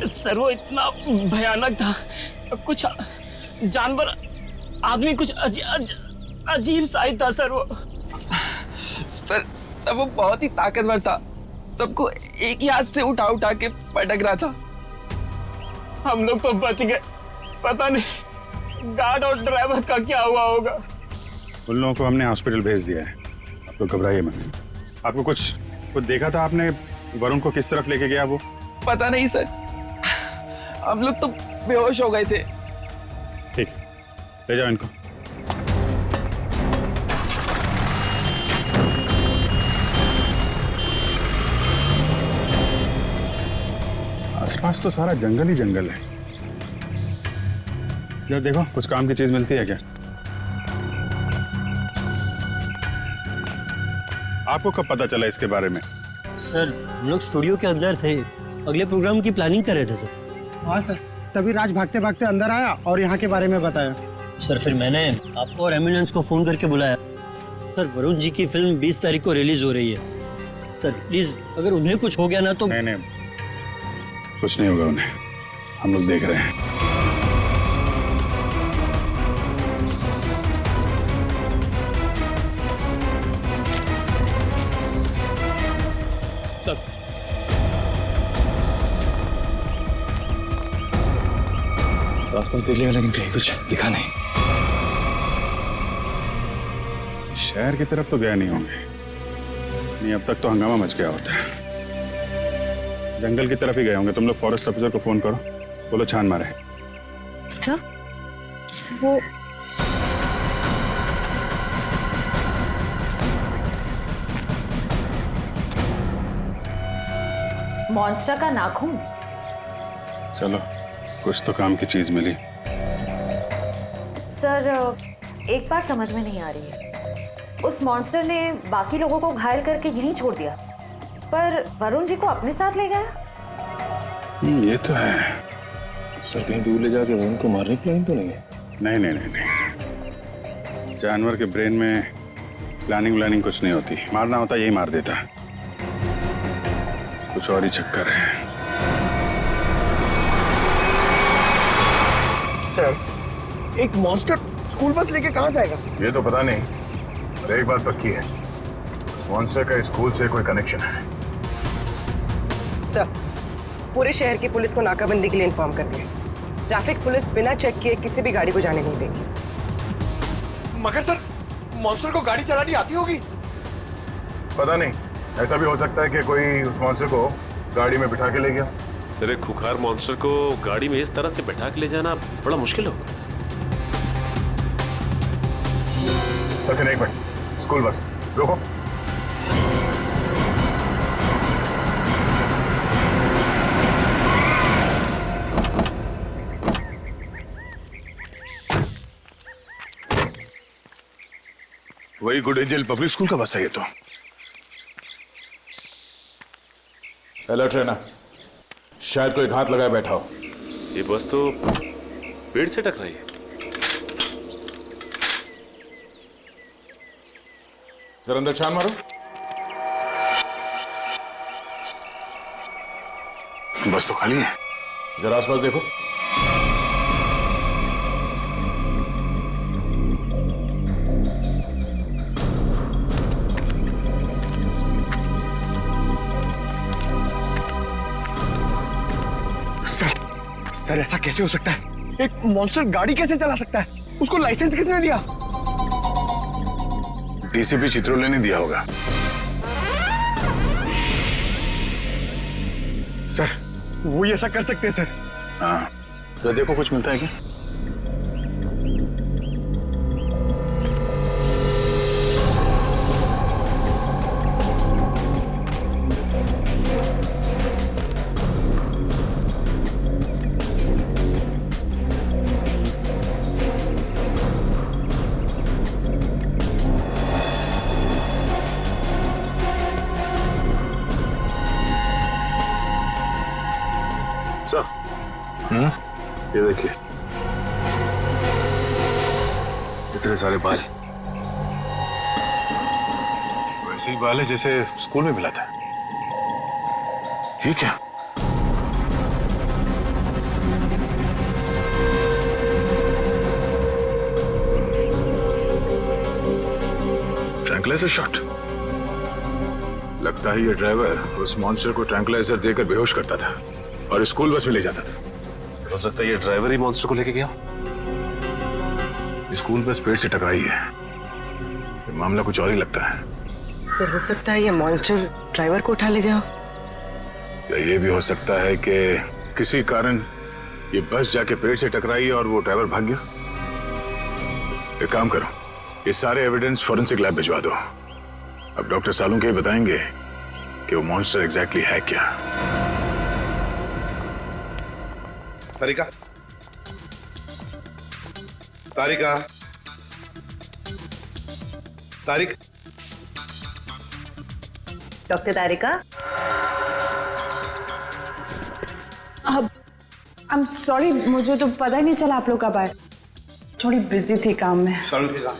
Sir वो इतना भयानक था, कुछ जानवर आदमी कुछ अजीब सा ही था सर वो। सर वो बहुत ही ताकतवर था, सबको एक ही हाथ से उठा उठा के पटक रहा था। हम लोग तो बच गए, पता नहीं गार्ड और ड्राइवर का क्या हुआ होगा। उन लोगों को हमने हॉस्पिटल भेज दिया है, आप लोग घबराइए मत। आपको कुछ देखा था आपने? वरुण को किस तरफ लेके गया वो? पता नहीं सर, हम लोग तो बेहोश हो गए थे। ठीक, ले जाओ इनको। आसपास तो सारा जंगल ही जंगल है। यार देखो, कुछ काम की चीज मिलती है क्या? आपको कब पता चला इसके बारे में? सर हम लोग स्टूडियो के अंदर थे, अगले प्रोग्राम की प्लानिंग कर रहे थे सर। हाँ सर, तभी राज भागते भागते अंदर आया और यहाँ के बारे में बताया। सर फिर मैंने आपको और एम्बुलेंस को फोन करके बुलाया। सर वरुण जी की फिल्म 20 तारीख को रिलीज हो रही है। सर प्लीज अगर उन्हें कुछ हो गया ना तो। नहीं, कुछ नहीं होगा उन्हें, हम लोग देख रहे हैं। सर आसपास देख लिया लेकिन कहीं कुछ दिखा नहीं। शहर की तरफ तो गया नहीं होंगे, नहीं अब तक तो हंगामा मच गया होता है। जंगल की तरफ ही गए होंगे। तुम लोग फॉरेस्ट ऑफिसर को फोन करो, बोलो छान मारे। सर वो मॉन्स्टर का नाखून। चलो, कुछ तो काम की चीज मिली। सर एक बात समझ में नहीं आ रही है, उस मॉन्स्टर ने बाकी लोगों को घायल करके यहीं छोड़ दिया, पर वरुण जी को अपने साथ ले गया। ये तो है। सर कहीं दूर ले जाके वरुण को मारने की प्लानिंग तो नहीं है? नहीं, जानवर के ब्रेन में प्लानिंग व्लानिंग कुछ नहीं होती। मारना होता यही मार देता, कुछ और ही चक्कर है। सर एक मॉन्स्टर स्कूल बस लेके कहाँ जाएगा? ये तो पता नहीं, पर एक बात पक्की है, इस मॉन्स्टर का स्कूल से कोई कनेक्शन है। सर पूरे शहर की पुलिस को नाकाबंदी के लिए इन्फॉर्म कर दिया। ट्रैफिक पुलिस बिना चेक किए किसी भी गाड़ी को जाने नहीं देगी। मगर सर मॉन्स्टर को गाड़ी चलानी आती होगी? पता नहीं, ऐसा भी हो सकता है कि कोई उस मॉन्स्टर को गाड़ी में बिठा के ले गया। सर एक खुखार मॉन्स्टर को गाड़ी में इस तरह से बैठा के ले जाना बड़ा मुश्किल होगा। सचिन एक मिनट, स्कूल बस रोको। वही गुड एंजल पब्लिक स्कूल का बस है ये तो। अलर्ट रहना, शायद कोई घात लगाए बैठा हो। ये बस तो पेड़ से टकराई है। जरा अंदर छान मारो। बस तो खाली है, जरा आसपास देखो। सर ऐसा कैसे हो सकता है? एक मॉन्स्टर गाड़ी कैसे चला सकता है? उसको लाइसेंस किसने दिया? डीसीपी चित्रोले ने दिया होगा। सर वो ऐसा कर सकते हैं सर? हाँ, तो देखो कुछ मिलता है क्या? ये देखिए, इतने सारे बाल, वैसे ही बाल है जैसे स्कूल में मिला था। ये क्या? Tranquilliser shot. लगता है ये ड्राइवर उस मॉन्स्टर को ट्रैंकुलाइजर देकर बेहोश करता था और स्कूल बस में ले जाता था। हो सकता है ये ड्राइवर ही मॉन्स्टर को लेके गया। स्कूल बस पेड़ से टकराई है। ये मामला कुछ और ही लगता है। सर हो सकता है ये मॉन्स्टर ड्राइवर को उठा ले गया। या ये भी हो सकता है कि किसी कारण ये बस जाके पेड़ से टकराई और वो ड्राइवर भाग गया। एक काम करो, ये सारे एविडेंस फॉरेंसिक लैब भिजवा दो। अब डॉक्टर सालुंके बताएंगे कि वो मॉन्स्टर एग्जैक्टली है क्या। तारिका, तारिका, तारिक, डॉक्टर तारिका। अब आई एम सॉरी, मुझे तो पता ही नहीं चला आप लोग कब आए। थोड़ी बिजी थी काम में। सालुंके का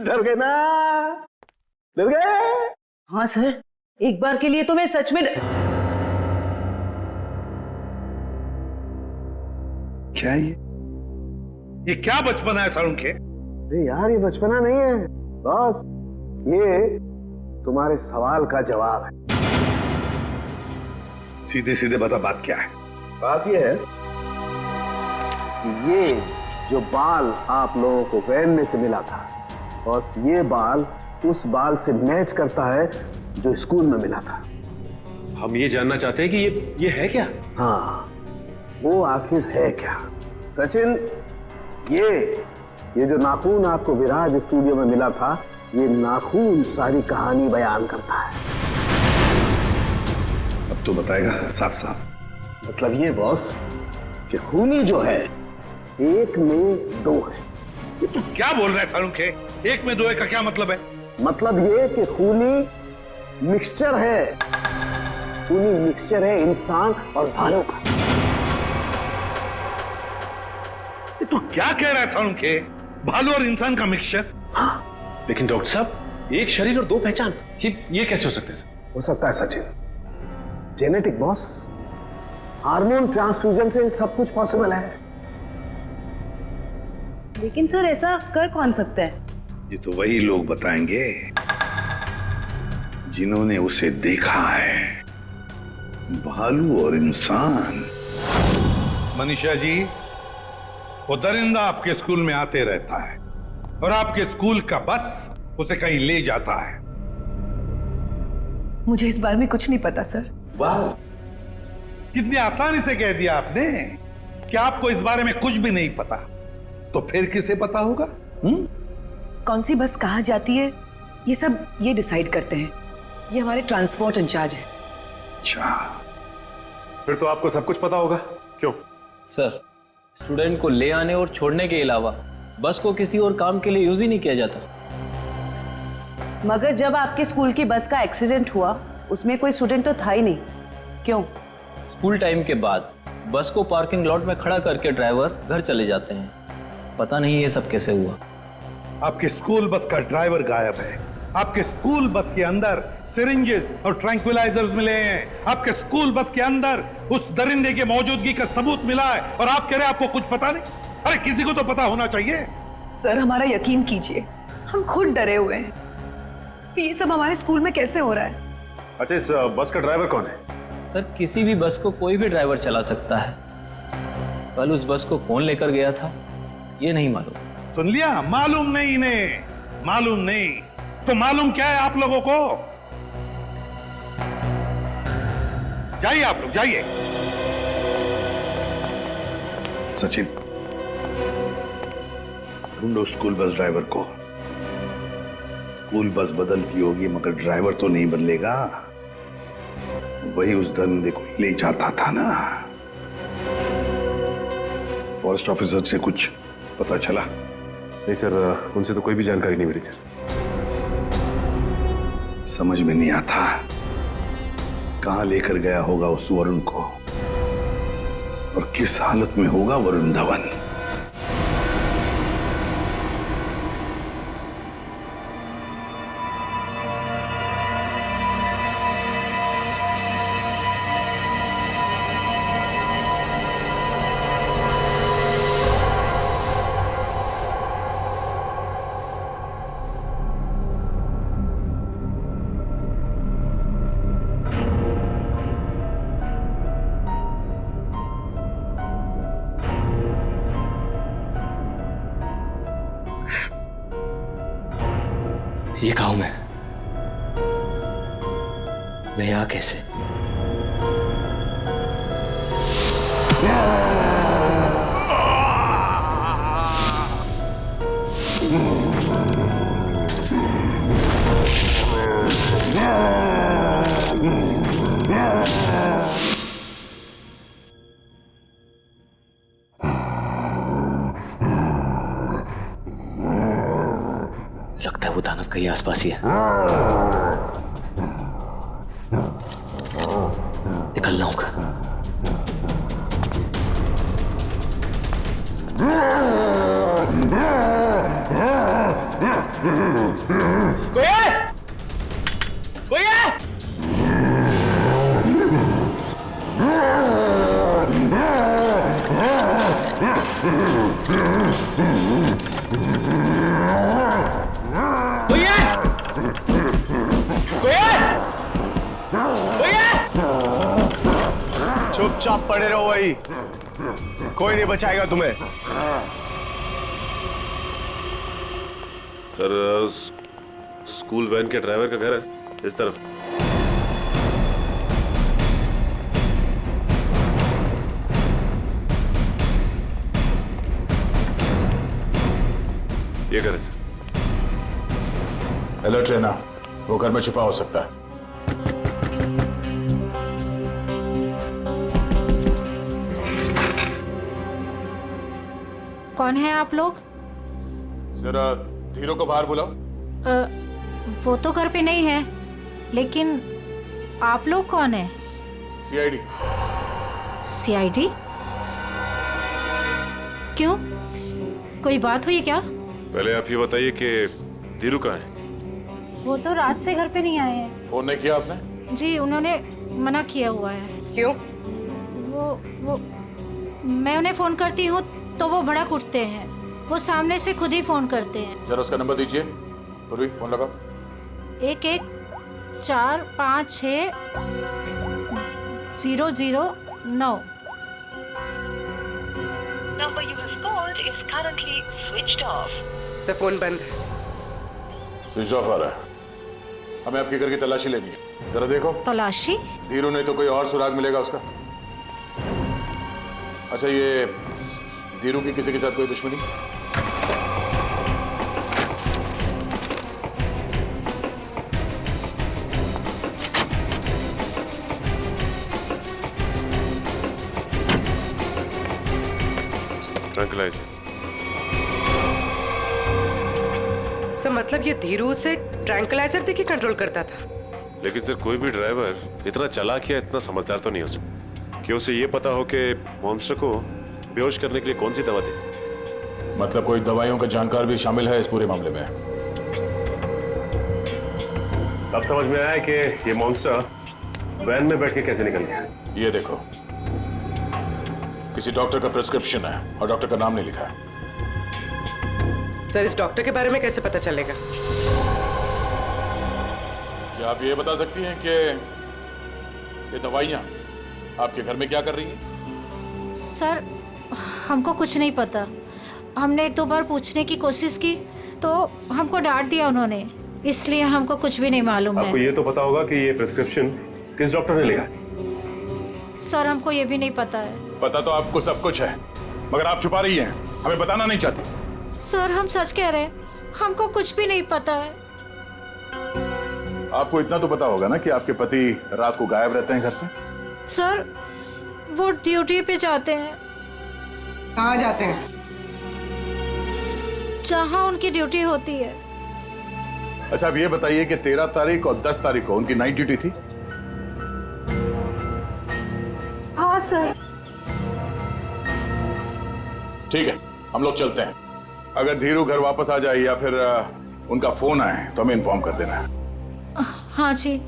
डर गए ना? डर गए? हाँ सर, एक बार के लिए तो मैं सच में। क्या ये क्या बचपना है सालुंके? अरे यार, ये बचपना नहीं है बॉस, ये तुम्हारे सवाल का जवाब है। सीधे सीधे बता, बात क्या है? बात ये है कि ये जो बाल आप लोगों को वैन में से मिला था, बॉस, ये बाल उस बाल से मैच करता है जो स्कूल में मिला था। हम ये जानना चाहते हैं कि ये है क्या? हाँ, वो आखिर है क्या? सचिन, ये जो नाखून आपको विराज स्टूडियो में मिला था, ये नाखून सारी कहानी बयान करता है। अब तो बताएगा साफ साफ। मतलब ये बॉस कि खूनी जो है एक में दो है। ये तू क्या बोल रहा है सालुंके? एक में दो है का क्या मतलब है? मतलब ये कि खूनी मिक्सचर है। खूनी मिक्सचर है इंसान और भालू का। ये तू क्या कह रहा है सालुंके? भालू और इंसान का मिक्सचर? हाँ, लेकिन डॉक्टर साहब, एक शरीर और दो पहचान, ये कैसे हो सकते हैं? हो सकता है Sachin, genetic boss. Hormone transfusion से सब कुछ पॉसिबल है। लेकिन सर, ऐसा कर कौन सकता है? ये तो वही लोग बताएंगे जिन्होंने उसे देखा है। भालू और इंसान। मनीषा जी, वो दरिंदा आपके स्कूल में आते रहता है और आपके स्कूल का बस उसे कहीं ले जाता है। मुझे इस बारे में कुछ नहीं पता सर। वाह, कितनी आसानी से कह दिया आपने कि आपको इस बारे में कुछ भी नहीं पता। तो फिर किसे पता होगा? कौन सी बस कहाँ जाती है, ये सब ये डिसाइड करते हैं। ये हमारे ट्रांसपोर्ट इंचार्ज है। अच्छा, फिर तो आपको सब कुछ पता होगा। क्यों? सर, स्टूडेंट को ले आने और छोड़ने के अलावा बस को किसी और काम के लिए यूज ही नहीं किया जाता। मगर जब आपके स्कूल की बस का एक्सीडेंट हुआ, उसमें कोई स्टूडेंट तो था ही नहीं। क्यों? स्कूल टाइम के बाद बस को पार्किंग लॉट में खड़ा करके ड्राइवर घर चले जाते हैं। पता नहीं ये सब कैसे हुआ। आपके स्कूल बस का ड्राइवर गायब है। आपके स्कूल बस के अंदर सिरिंजेस और ट्रैंक्विलाइजर्स मिले हैं। आपके स्कूल बस के अंदर उस दरिंदे की मौजूदगी का सबूत मिला है और आप कह रहे हैं आपको कुछ पता नहीं? अरे किसी को तो पता होना चाहिए। सर, हमारा यकीन कीजिए, हम खुद डरे हुए हैं कि ये सब हमारे स्कूल में कैसे हो रहा है। अच्छा, इस बस का ड्राइवर कौन है? सर, किसी भी बस को कोई भी ड्राइवर चला सकता है। कल उस बस को कौन लेकर गया था, ये नहीं मालूम। सुन लिया? मालूम नहीं इन्हें, मालूम नहीं। तो मालूम क्या है आप लोगों को? जाइए आप लोग, जाइए। सचिन, ढूंढो स्कूल बस ड्राइवर को। स्कूल बस बदलती होगी मगर ड्राइवर तो नहीं बदलेगा। वही उस दरिंदे को ले जाता था ना। फॉरेस्ट ऑफिसर से कुछ पता चला? नहीं सर, उनसे तो कोई भी जानकारी नहीं मिली सर। समझ में नहीं आता कहां लेकर गया होगा उस वरुण को और किस हालत में होगा वरुण धवन। ये गांव में मैं यहाँ कैसे? लगता है वो दानव कहीं आसपास ही है। निकलना होगा। कोई है? कोई है? कोई है? कोई है? कोई है? चुपचाप पड़े रहो वही, कोई नहीं बचाएगा तुम्हें। सर स्कूल वैन के ड्राइवर का घर है इस तरफ। ये घर है सर। अलर्ट रहना, वो घर में छुपा हो सकता है। कौन है आप लोग? जरा धीरू को बाहर बुलाओ। वो तो घर पे नहीं है, लेकिन आप लोग कौन है? सीआईडी। सीआईडी? क्यों, कोई बात हुई क्या? पहले आप ये बताइए कि धीरू कहाँ है? वो तो रात से घर पे नहीं आए हैं। फोन नहीं किया आपने? जी उन्होंने मना किया हुआ है। क्यों? वो मैं उन्हें फोन करती हूँ तो वो भड़क उठते हैं। वो सामने से खुद ही फोन करते हैं। जरा उसका नंबर दीजिए। पूर्वी फोन लगाओ। 11456009। Number you have called is currently switched off. Sir phone बंद है। स्विच ऑफ आ रहा है। हमें आपके घर की तलाशी लेनी है, जरा देखो। तलाशी? धीरू नहीं तो कोई और सुराग मिलेगा उसका। अच्छा, ये धीरू की किसी के साथ कोई दुश्मनी? ट्रैंक्विलाइजर। सर मतलब ये धीरू से ट्रैंक्विलाइजर देके कंट्रोल करता था? लेकिन सर कोई भी ड्राइवर इतना चालाक या इतना समझदार तो नहीं हो सकता कि उसे ये पता हो कि मॉन्स्टर को बेहोश करने के लिए कौन सी दवा दी। मतलब कोई दवाइयों का जानकार भी शामिल है इस पूरे मामले में। अब समझ में आया कि ये मॉन्स्टर वैन में बैठ के कैसे निकल गया। ये देखो, किसी डॉक्टर का प्रिस्क्रिप्शन है और डॉक्टर का नाम नहीं लिखा है। सर इस डॉक्टर के बारे में कैसे पता चलेगा? क्या आप ये बता सकती हैं कि ये दवाइयाँ आपके घर में क्या कर रही हैं? सर हमको कुछ नहीं पता। हमने एक दो बार पूछने की कोशिश की तो हमको डांट दिया उन्होंने, इसलिए हमको कुछ भी नहीं मालूम है। आपको ये तो पता होगा कि ये प्रिस्क्रिप्शन किस डॉक्टर ने लिखा है? सर हमको ये भी नहीं पता है। पता तो आपको सब कुछ है, मगर आप छुपा रही हैं, हमें बताना नहीं चाहती। सर हम सच कह रहे हैं, हमको कुछ भी नहीं पता है। आपको इतना तो पता होगा ना कि आपके पति रात को गायब रहते हैं घर से? सर वो ड्यूटी पे जाते हैं। कहाँ जाते हैं? जहाँ उनकी ड्यूटी होती है। अच्छा, अब ये बताइए कि 13 तारीख और 10 तारीख को उनकी नाइट ड्यूटी थी? हाँ सर। ठीक है, हम लोग चलते हैं। अगर धीरू घर वापस आ जाए या फिर उनका फोन आए तो हमें इन्फॉर्म कर देना है। हाँ जी।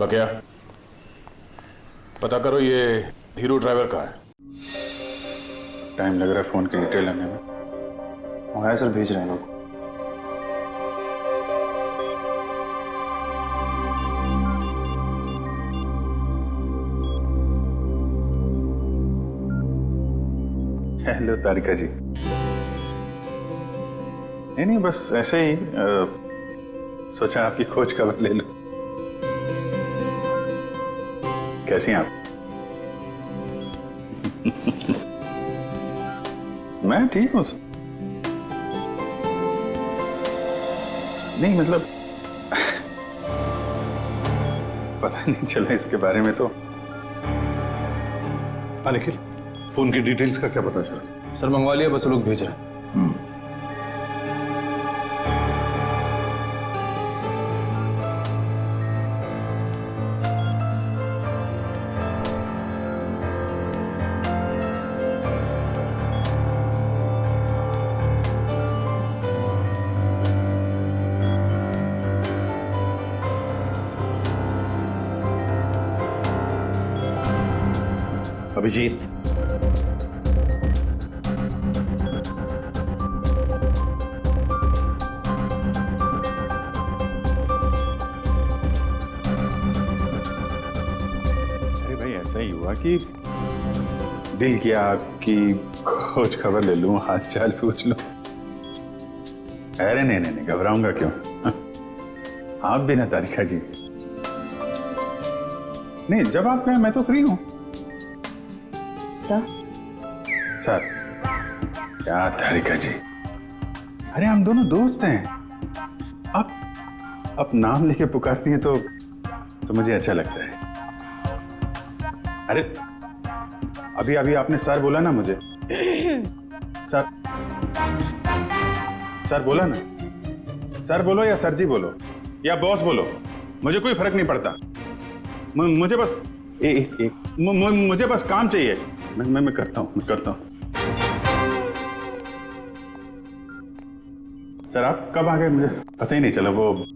बकिया, पता करो ये धीरू ड्राइवर का है। टाइम लग रहा है फोन की डिटेल लेने में। मंगाया सर, भेज रहे हैं लोग। हेलो तारिका जी। नहीं बस ऐसे ही सोचा आपकी खोज खबर ले लो। कैसी हैं आप? मैं ठीक हूँ। नहीं मतलब पता नहीं चला इसके बारे में तो। निखिल, फोन की डिटेल्स का क्या पता चला? सर मंगवा लिया, बस लोग भेज रहे हैं। अभिजीत, अरे भाई ऐसा ही हुआ कि दिल किया आपकी खोज खबर ले लूं, हाल चाल पूछ लूं। अरे नहीं घबराऊंगा क्यों? आप भी ना तारिका जी। नहीं जब आप कहें मैं तो फ्री हूं। सर क्या तारिका जी, अरे हम दोनों दोस्त हैं। आप नाम लेके पुकारती हैं तो मुझे अच्छा लगता है। अरे अभी आपने सर बोला ना मुझे। सर बोला ना। सर बोलो या सर जी बोलो या बॉस बोलो, मुझे कोई फर्क नहीं पड़ता। मुझे बस मुझे बस काम चाहिए। मैं करता हूँ। सर आप कब आ गए मुझे पता ही नहीं चला। वो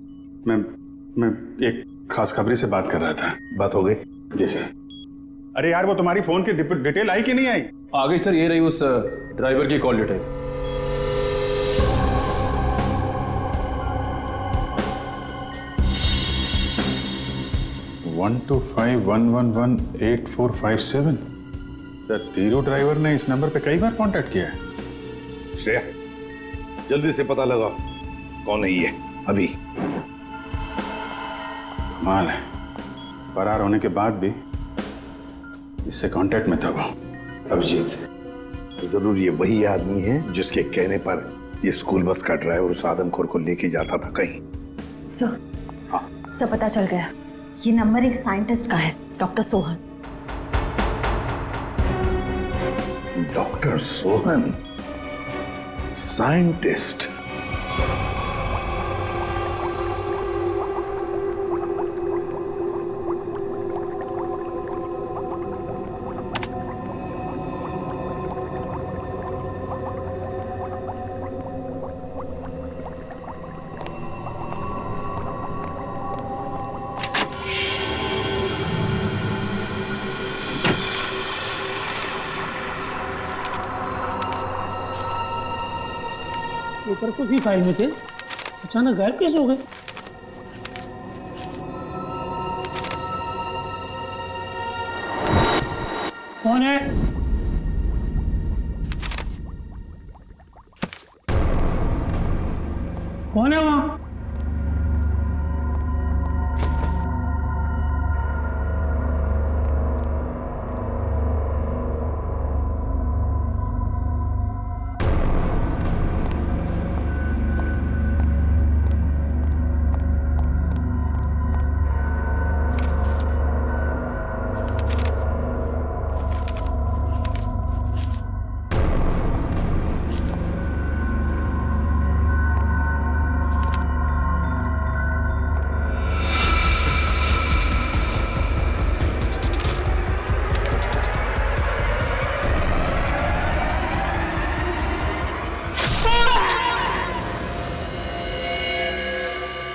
मैं एक खास खबरी से बात कर रहा था। बात हो गई? जी सर। अरे यार वो तुम्हारी फोन की डिटेल आई कि नहीं आई? आ गई सर, ये रही उस ड्राइवर की कॉल डिटेल। वन 125118457। सर तीरू ड्राइवर ने इस नंबर पे कई बार कांटेक्ट किया है। श्रेया, जल्दी से पता लगाओ कौन है ये। अभी कमाल है, फरार होने के बाद भी इससे कांटेक्ट में था वो। अभिजीत, जरूर ये वही आदमी है जिसके कहने पर ये स्कूल बस का ड्राइवर उस आदमखोर को लेके जाता था कहीं। सर पता चल गया, ये नंबर एक साइंटिस्ट का है, doctor Sohan. Doctor Sohan scientist? Paper कुछ भी फाइल में थे, अचानक गायब कैसे हो गए? कौन है? कौन है वहां?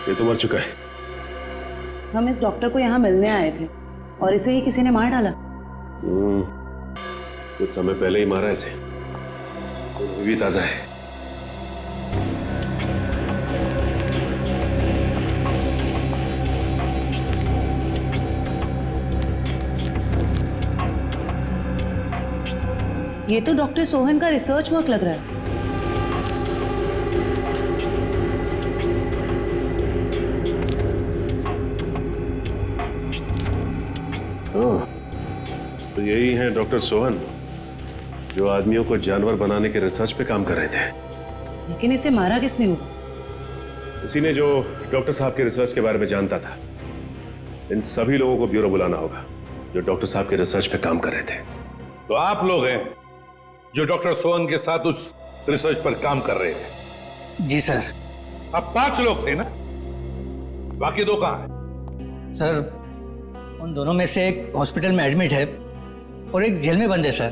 ये तो मर चुका है। हम इस डॉक्टर को यहाँ मिलने आए थे और इसे ही किसी ने मार डाला। कुछ समय पहले ही मारा इसे, तो अभी भी ताजा है। ये तो डॉक्टर सोहन का रिसर्च वर्क लग रहा है। तो यही है डॉक्टर सोहन जो आदमियों को जानवर बनाने के रिसर्च पे काम कर रहे थे। लेकिन इसे मारा किसने होगा? उसी ने जो डॉक्टर साहब के रिसर्च के बारे में जानता था। इन सभी लोगों को ब्यूरो बुलाना होगा जो डॉक्टर साहब के रिसर्च पे काम कर रहे थे। तो आप लोग हैं जो डॉक्टर सोहन के साथ उस रिसर्च पर काम कर रहे थे? जी सर। अब 5 लोग थे ना, बाकी 2 कहां हैं? सर उन दोनों में से एक हॉस्पिटल में एडमिट है और एक जेल में बंद है सर।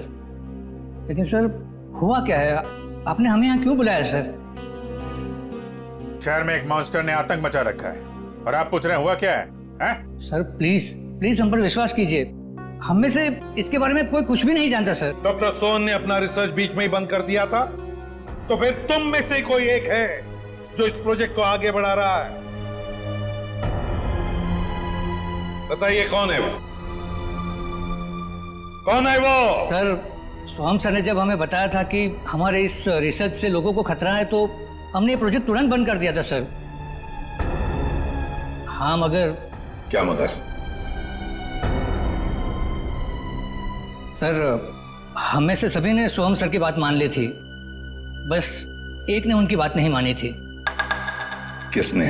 लेकिन सर हुआ क्या है, आपने हमें यहाँ क्यों बुलाया सर? शहर में एक मॉन्स्टर ने आतंक मचा रखा है और आप पूछ रहे हैं हुआ क्या है, हैं? सर प्लीज हम पर विश्वास कीजिए, हम में से इसके बारे में कोई कुछ भी नहीं जानता सर। डॉक्टर सोहन ने अपना रिसर्च बीच में ही बंद कर दिया था, तो फिर तुम में से कोई एक है जो इस प्रोजेक्ट को आगे बढ़ा रहा है। बताइए कौन है वो? कौन है वो? सर सोहम सर ने जब हमें बताया था कि हमारे इस रिसर्च से लोगों को खतरा है तो हमने ये प्रोजेक्ट तुरंत बंद कर दिया था सर। हाँ मगर। क्या मगर? सर हम में से सभी ने सोहम सर की बात मान ली थी, बस एक ने उनकी बात नहीं मानी थी। किसने?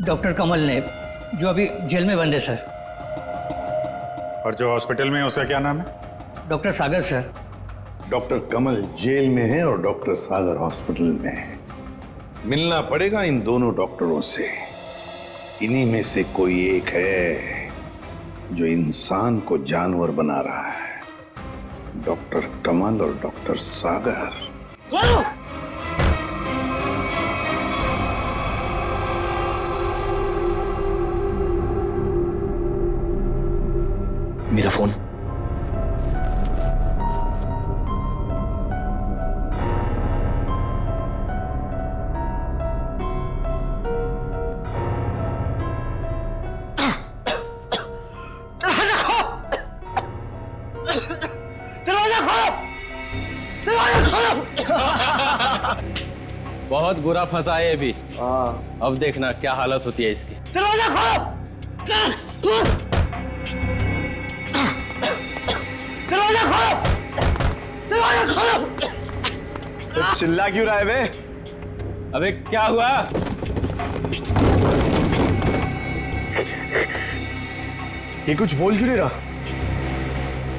डॉक्टर कमल ने, जो अभी जेल में बंद है सर। और जो हॉस्पिटल में है उसका क्या नाम है? डॉक्टर सागर सर। डॉक्टर कमल जेल में है और डॉक्टर सागर हॉस्पिटल में है। मिलना पड़ेगा इन दोनों डॉक्टरों से। इन्हीं में से कोई एक है जो इंसान को जानवर बना रहा है। डॉक्टर कमल और डॉक्टर सागर। मेरा फोन। बहुत बुरा फंसा है अभी। अब देखना क्या हालत होती है इसकी। दरवाजा खोलो! दरवाजा खोलो! दरवाजा खोलो! तो चिल्ला क्यों रहा है बे? अबे क्या हुआ? ये कुछ बोल क्यों नहीं रहा?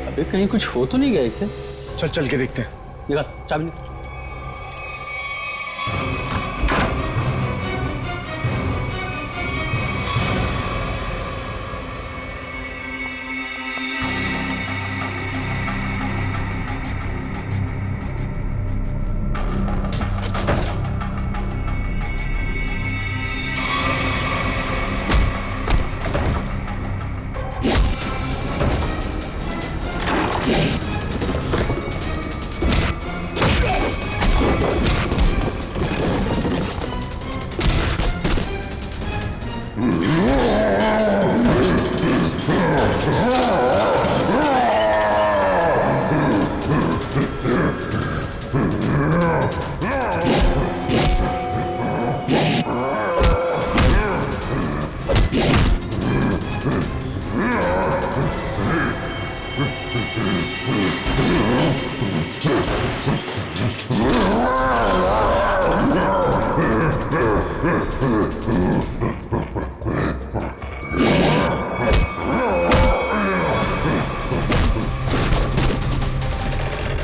अबे कहीं कुछ हो तो नहीं गया इसे? चल के देखते हैं। निकाल चाबी।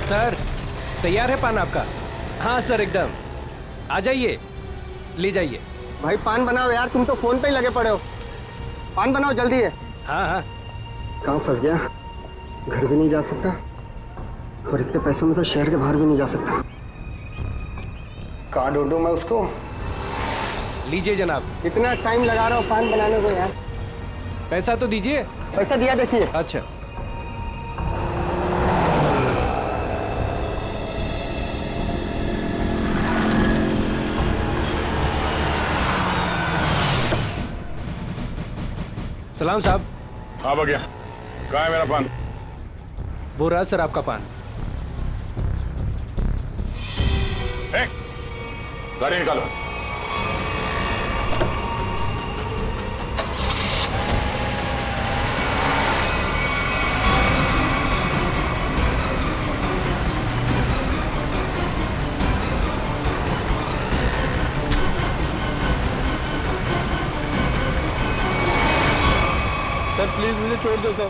सर तैयार है पान आपका? हाँ सर एकदम, आ जाइए ले जाइए। भाई पान बनाओ यार, तुम तो फोन पे ही लगे पड़े हो। पान बनाओ जल्दी है। हाँ हाँ। कहाँ फंस गया? घर भी नहीं जा सकता और इतने पैसों में तो शहर के बाहर भी नहीं जा सकता। कहाँ ढूंढूं मैं उसको? लीजिए जनाब। इतना टाइम लगा रहा हो पान बनाने को यार। पैसा तो दीजिए। पैसा दिया देखिए। अच्छा सलाम साहब। हाँ भैया, कहाँ है मेरा पान? वो रहा सर आपका पान। गाड़ी निकालो। सर प्लीज मुझे छोड़ दो सर।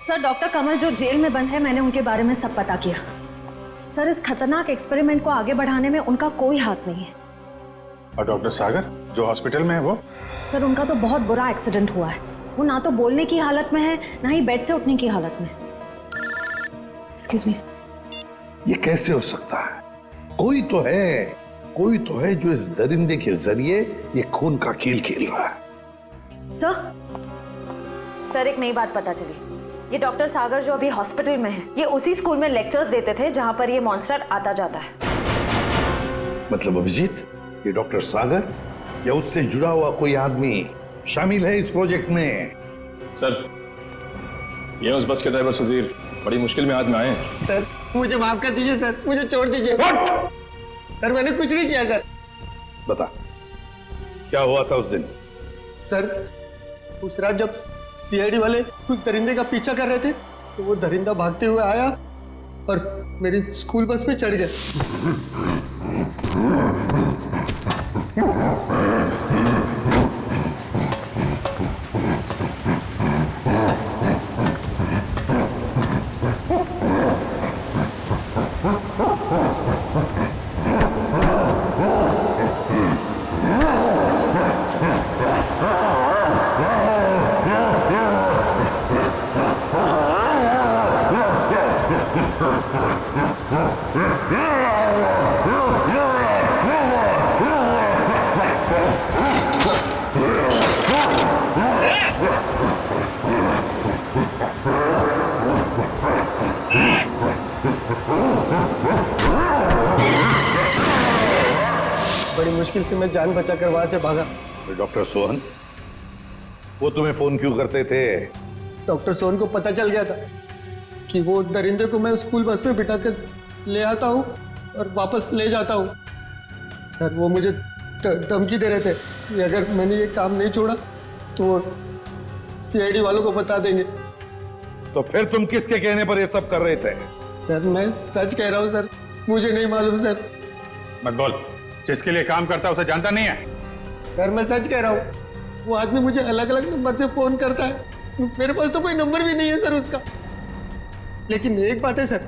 सर डॉक्टर कमल जो जेल में बंद है, मैंने उनके बारे में सब पता किया। सर इस खतरनाक एक्सपेरिमेंट को आगे बढ़ाने में उनका कोई हाथ नहीं है। और डॉक्टर सागर जो हॉस्पिटल में है वो? सर उनका तो बहुत बुरा एक्सीडेंट हुआ है। वो ना तो बोलने की हालत में है, ना ही बेड से उठने की हालत में। Excuse me. ये कैसे हो सकता है? कोई तो है जो इस दरिंदे के जरिए ये खून का खेल खेल रहा है। सर एक नई बात पता चली। ये डॉक्टर सागर जो अभी हॉस्पिटल में है, ये उसी स्कूल में लेक्चर्स देते थे जहां पर ये मॉन्स्टर आता जाता है। मतलब अभिजीत, ये डॉक्टर सागर या उससे जुड़ा हुआ कोई आदमी शामिल है इस प्रोजेक्ट में? सर ये उस बस के ड्राइवर सुधीर बड़ी मुश्किल में हाथ में आए हैं। सर मुझे माफ कर दीजिए सर, मुझे छोड़ दीजिए। सर मैंने कुछ नहीं किया सर। बता क्या हुआ था उस दिन? सर उस रात जब सीआईडी वाले कुछ दरिंदे का पीछा कर रहे थे, तो वो दरिंदा भागते हुए आया और मेरी स्कूल बस में चढ़ गया। बड़ी मुश्किल से मैं जान बचाकर वहां से भागा। डॉक्टर सोहन वो तुम्हें फोन क्यों करते थे? डॉक्टर सोहन को पता चल गया था कि वो दरिंदे को मैं स्कूल बस में बिठाकर ले आता हूँ और वापस ले जाता हूँ। सर वो मुझे धमकी दे रहे थे कि अगर मैंने ये काम नहीं छोड़ा तो वो सीआईडी वालों को बता देंगे। तो फिर तुम किसके कहने पर ये सब कर रहे थे? सर मैं सच कह रहा हूँ सर, मुझे नहीं मालूम सर। मत बोल, जिसके लिए काम करता है उसे जानता नहीं है? सर मैं सच कह रहा हूँ, वो आदमी मुझे अलग अलग नंबर से फोन करता है। मेरे पास तो कोई नंबर भी नहीं है सर उसका। लेकिन एक बात है सर,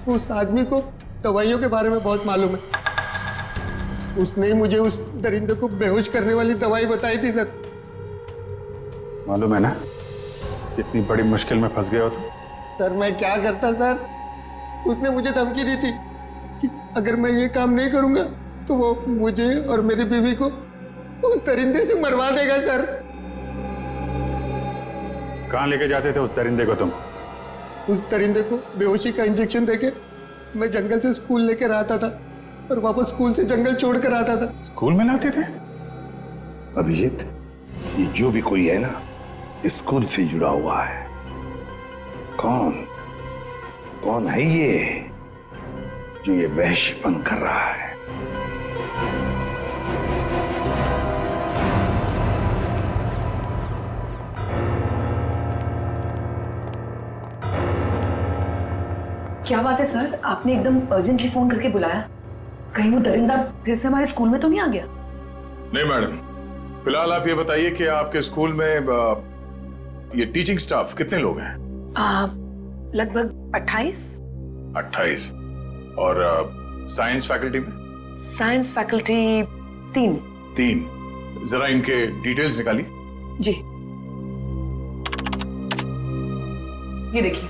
उस आदमी को दवाइयों के बारे में बहुत मालूम है। उसने ही मुझे उस दरिंदे को बेहोश करने वाली दवाई बताई थी सर। मालूम है ना कितनी बड़ी मुश्किल में फंस गए हो तुम? सर मैं क्या करता सर, उसने मुझे धमकी दी थी कि अगर मैं ये काम नहीं करूंगा तो वो मुझे और मेरी बीवी को उस दरिंदे से मरवा देगा सर। कहाँ लेके जाते थे उस दरिंदे को तुम? उस दरिंदे को बेहोशी का इंजेक्शन देके मैं जंगल से स्कूल लेकर आता था और वापस स्कूल से जंगल छोड़ कर आता था। स्कूल में लाते थे? अभिजीत ये जो भी कोई है ना, स्कूल से जुड़ा हुआ है। कौन है ये जो ये वहशीपन कर रहा है? क्या बात है सर, आपने एकदम अर्जेंटली फोन करके बुलाया? कहीं वो दरिंदा फिर से हमारे स्कूल में तो नहीं आ गया? नहीं मैडम, फिलहाल आप ये बताइए कि आपके स्कूल में ये टीचिंग स्टाफ कितने लोग हैं? लगभग 28। 28। और साइंस फैकल्टी में? Science faculty 3। जरा इनके डिटेल्स निकालिए। जी ये देखिए,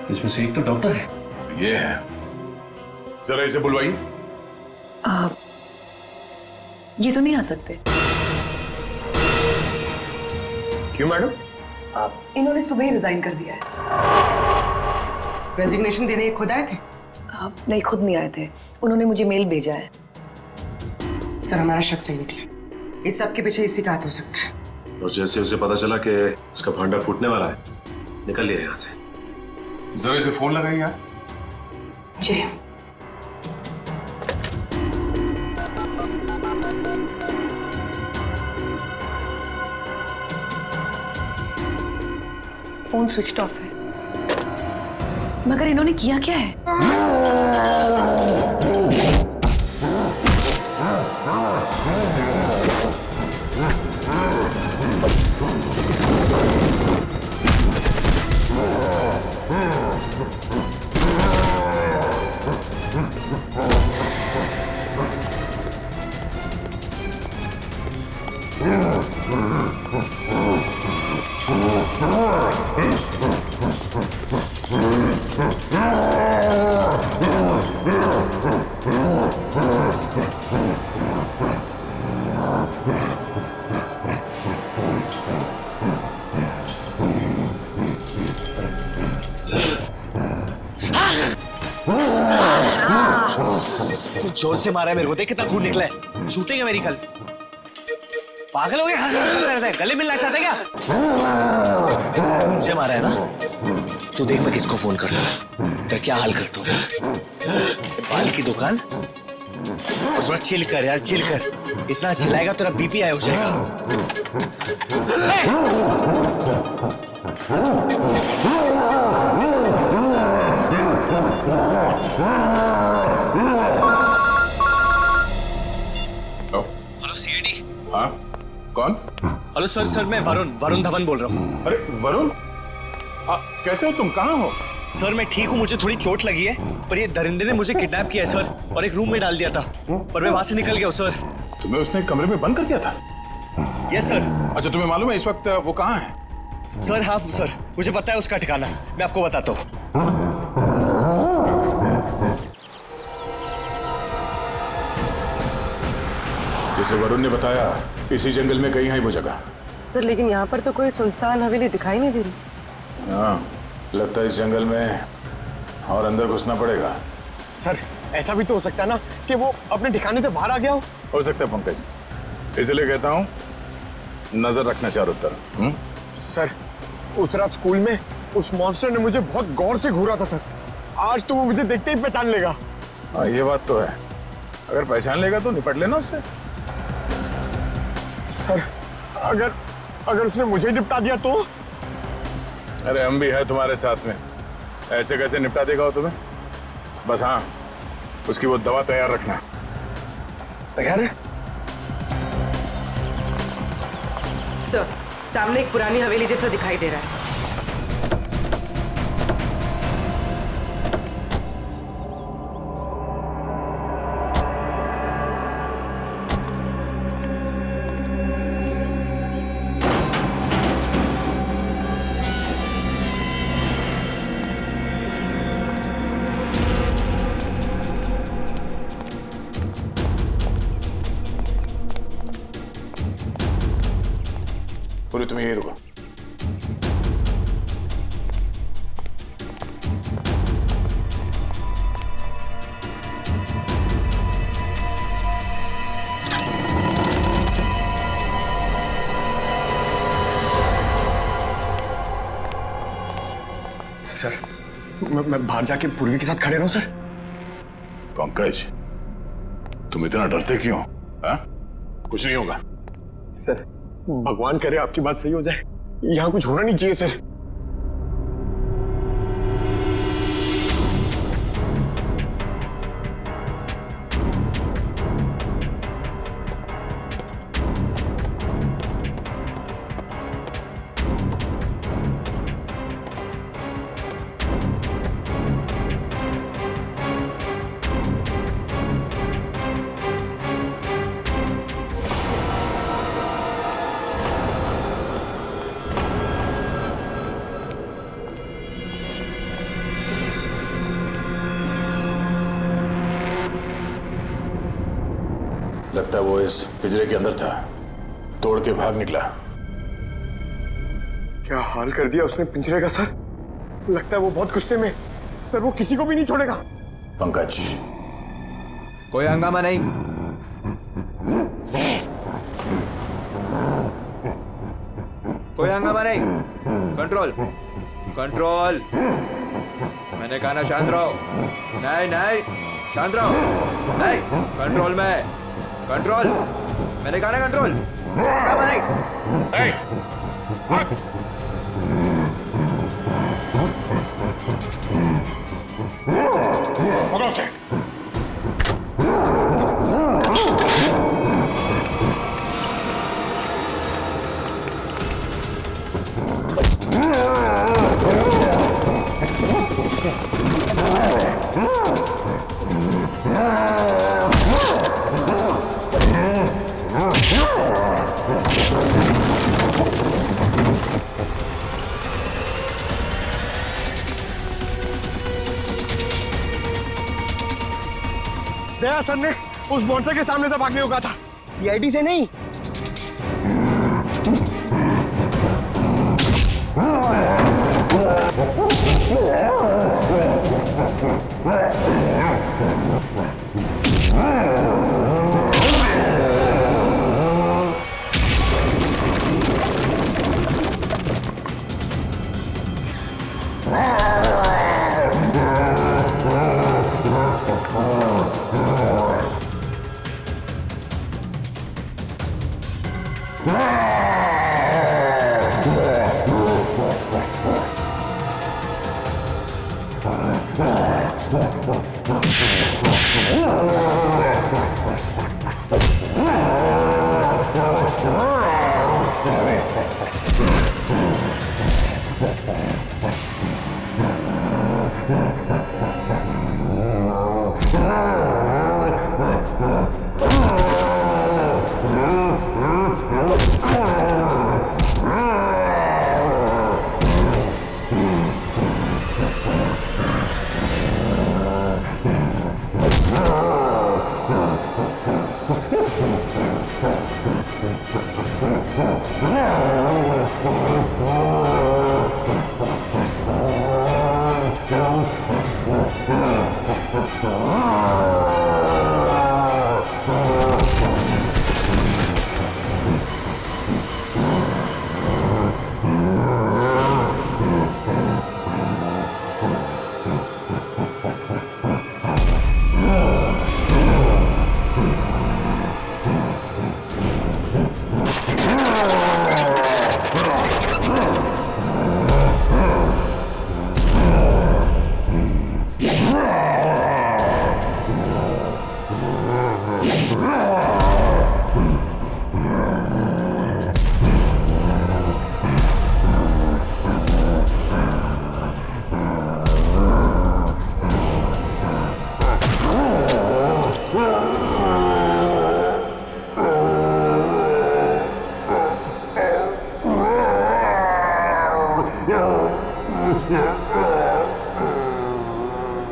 इसमें से एक तो डॉक्टर है। ये है, जरा इसे बुलवाइए। ये तो नहीं आ सकते। क्यों मैडम? इन्होंने सुबह ही रिजाइन कर दिया है। रेजिग्नेशन देने खुद आए थे? नहीं, खुद नहीं आए थे, उन्होंने मुझे मेल भेजा है। सर हमारा शक सही निकला, इस सब के पीछे इसी का हाथ हो सकता है। और जैसे उसे पता चला कि उसका भांडा फूटने वाला है, निकल लिया यहाँ से। जरा इसे फोन लगाइए यार। जी। फोन स्विच ऑफ है, मगर इन्होंने किया क्या है? जोर से मारा है मेरे को, देख कितना खून निकला है। शूटिंग है मेरी कल। पागल हो गया? गले मिलना चाहते क्या? मुझे मारा है ना? तू देख मैं किसको फोन करता हूँ, तेरा क्या हाल करता हूँ। बाल की दुकान और थोड़ा चिल कर यार, चिल कर। इतना चिल्लाएगा तेरा बीपी हाई हो जाएगा। Hello CID. हाँ कौन? हेलो सर, सर मैं वरुण धवन बोल रहा हूँ। अरे वरुण, कैसे हो तुम? कहाँ हो? सर मैं ठीक हूँ, मुझे थोड़ी चोट लगी है, पर ये दरिंदे ने मुझे किडनैप किया है सर, और एक रूम में डाल दिया था, पर मैं वहां से निकल गया हूँ सर। तुम्हें उसने कमरे में बंद कर दिया था? Yes sir. अच्छा तुम्हें मालूम है इस वक्त वो कहाँ है? सर हाँ सर, मुझे पता है उसका ठिकाना, मैं आपको बताता हूँ। जैसे वरुण ने बताया इसी जंगल में कहीं है वो जगह। सर लेकिन यहाँ पर तो कोई सुनसान हवेली दिखाई नहीं दे रही। हाँ, लगता है इस जंगल में और अंदर घुसना पड़ेगा। सर ऐसा भी तो हो सकता है ना कि वो अपने ठिकाने से बाहर आ गया हो सकता है पंकज, इसलिए कहता हूँ नजर रखना चारों तरफ। सर उस रात स्कूल में उस मॉन्स्टर ने मुझे बहुत गौर से घूरा था सर, आज तो वो मुझे देखते ही पहचान लेगा। हाँ ये बात तो है, अगर पहचान लेगा तो निपट लेना उससे। सर अगर उसने मुझे निपटा दिया तो? अरे हम भी है तुम्हारे साथ में, ऐसे कैसे निपटा देगा वो तुम्हें। बस हाँ, उसकी वो दवा तैयार रखना। तैयार है सर, सामने एक पुरानी हवेली जैसा दिखाई दे रहा है। पूरी तुम यही रुको। सर मैं बाहर जाके पूर्वी के साथ खड़े रहूं सर? पंकज तुम इतना डरते क्यों? हाँ? कुछ नहीं होगा। सर भगवान करे आपकी बात सही हो जाए, यहाँ कुछ होना नहीं चाहिए सर। लगता है वो इस पिंजरे के अंदर था, तोड़ के भाग निकला। क्या हाल कर दिया उसने पिंजरे का सर, लगता है वो बहुत गुस्से में। सर वो किसी को भी नहीं छोड़ेगा। पंकज कोई हंगामा नहीं। कोई हंगामा नहीं। Control control. मैंने कहा ना शांत रहो। नहीं नहीं, शांत रहो। नहीं, कंट्रोल में, कंट्रोल। मैंने कहा ना कंट्रोल। पकड़ो उसे। दया सर ने उस मॉन्स्टर के सामने से भागने को कहा था, सीआईडी से नहीं।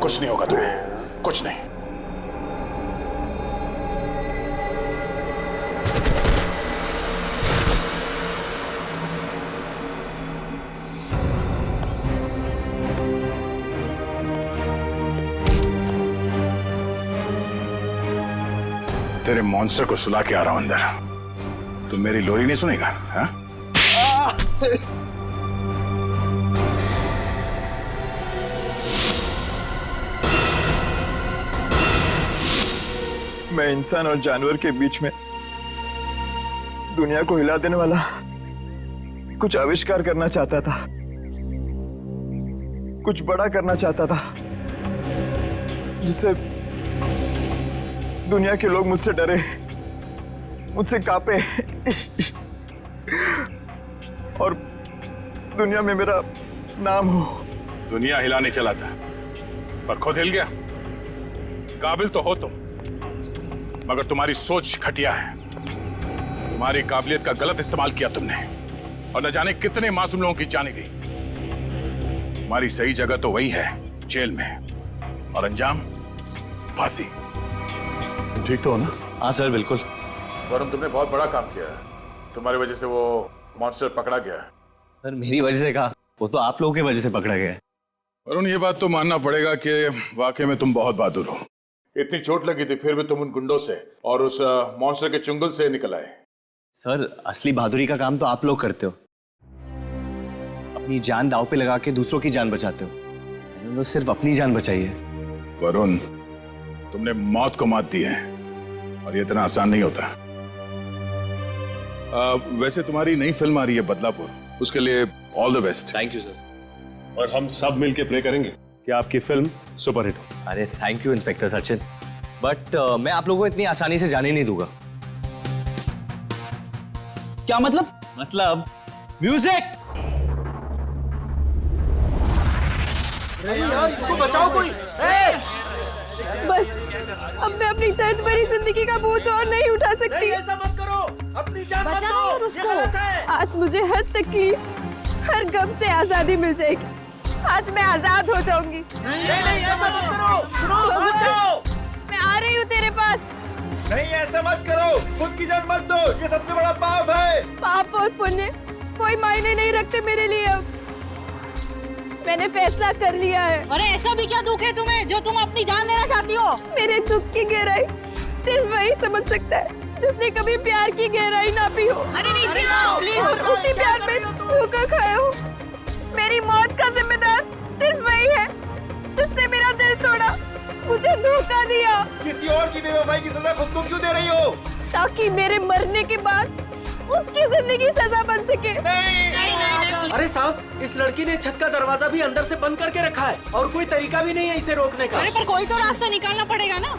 कुछ नहीं होगा तुम्हें, कुछ नहीं। तेरे मॉन्स्टर को सुला के आ रहा हूं अंदर। तुम मेरी लोरी नहीं सुनेगा? हाँ? मैं इंसान और जानवर के बीच में दुनिया को हिला देने वाला कुछ आविष्कार करना चाहता था, कुछ बड़ा करना चाहता था, जिससे दुनिया के लोग मुझसे डरे, मुझसे कांपे और दुनिया में मेरा नाम हो। दुनिया हिलाने चला था पर खुद हिल गया। काबिल तो हो तुम, मगर तुम्हारी सोच घटिया है। तुम्हारी काबिलियत का गलत इस्तेमाल किया तुमने और न जाने कितने मासूम लोगों की जाने गई। तुम्हारी सही जगह तो वही है, जेल में, और अंजाम फांसी। ठीक तो हो ना? हाँ सर, बिल्कुल। वरुण, तुमने बहुत बड़ा काम किया है। तुम्हारी वजह से वो मॉन्स्टर पकड़ा गया है। सर मेरी वजह से कहा, वो तो आप लोगों की वजह से पकड़ा गया है। वरुण, ये बात तो मानना पड़ेगा कि वाकई में तुम बहुत बहादुर हो। इतनी चोट लगी थी फिर भी तुम उन गुंडों से और उस मॉन्स्टर के चुंगल से निकल आए। सर असली बहादुरी का काम तो आप लोग करते हो, अपनी जान दांव पे लगा के दूसरों की जान बचाते हो। मैंने तो सिर्फ अपनी जान बचाई है। वरुण, तुमने मौत को मात दी है और ये इतना आसान नहीं होता। वैसे तुम्हारी नई फिल्म आ रही है बदलापुर, उसके लिए all the best. Thank you sir. और हम सब मिलके प्रे करेंगे कि आपकी फिल्म सुपरहिट हो। अरे thank you inspector Sachin, but मैं आप लोगों को इतनी आसानी से जाने नहीं दूंगा। क्या मतलब? मतलब म्यूजिक। यार इसको बचाओ कोई। बस अब मैं अपनी दर्द भरी जिंदगी का बोझ और नहीं उठा सकती। ऐसा मत करो, अपनी जान मत दो, ये गलत है। आज मुझे हर तकलीफ, हर गम से आजादी मिल जाएगी। आज मैं आजाद हो जाऊंगी। नहीं ऐसा मत करो, सुनो मत जाओ। मैं आ रही हूँ तेरे पास। नहीं ऐसा मत करो, खुद की जान मत दो, ये सबसे बड़ा पाप है। पाप और पुण्य कोई मायने नहीं रखते मेरे लिए। अब मैंने फैसला कर लिया है। अरे ऐसा भी क्या दुख है तुम्हें जो तुम अपनी जान देना चाहती हो? मेरे दुख की गहराई सिर्फ वही समझ सकता है जिसने कभी प्यार की गहराई ना पी हो। अरे नीचे आओ प्लीज। और उसी प्यार में धोखा खाया हो। मेरी मौत का जिम्मेदार सिर्फ वही है जिसने मेरा दिल तोड़ा, मुझे धोखा दिया। किसी और की बेवफाई की सजा खुद को क्यों दे रही हो? ताकि मेरे मरने के बाद उसकी जिंदगी सजा बन सके। नहीं। अरे साहब, इस लड़की ने छत का दरवाजा भी अंदर से बंद करके रखा है और कोई तरीका भी नहीं है इसे रोकने का। अरे पर कोई तो रास्ता निकालना पड़ेगा ना।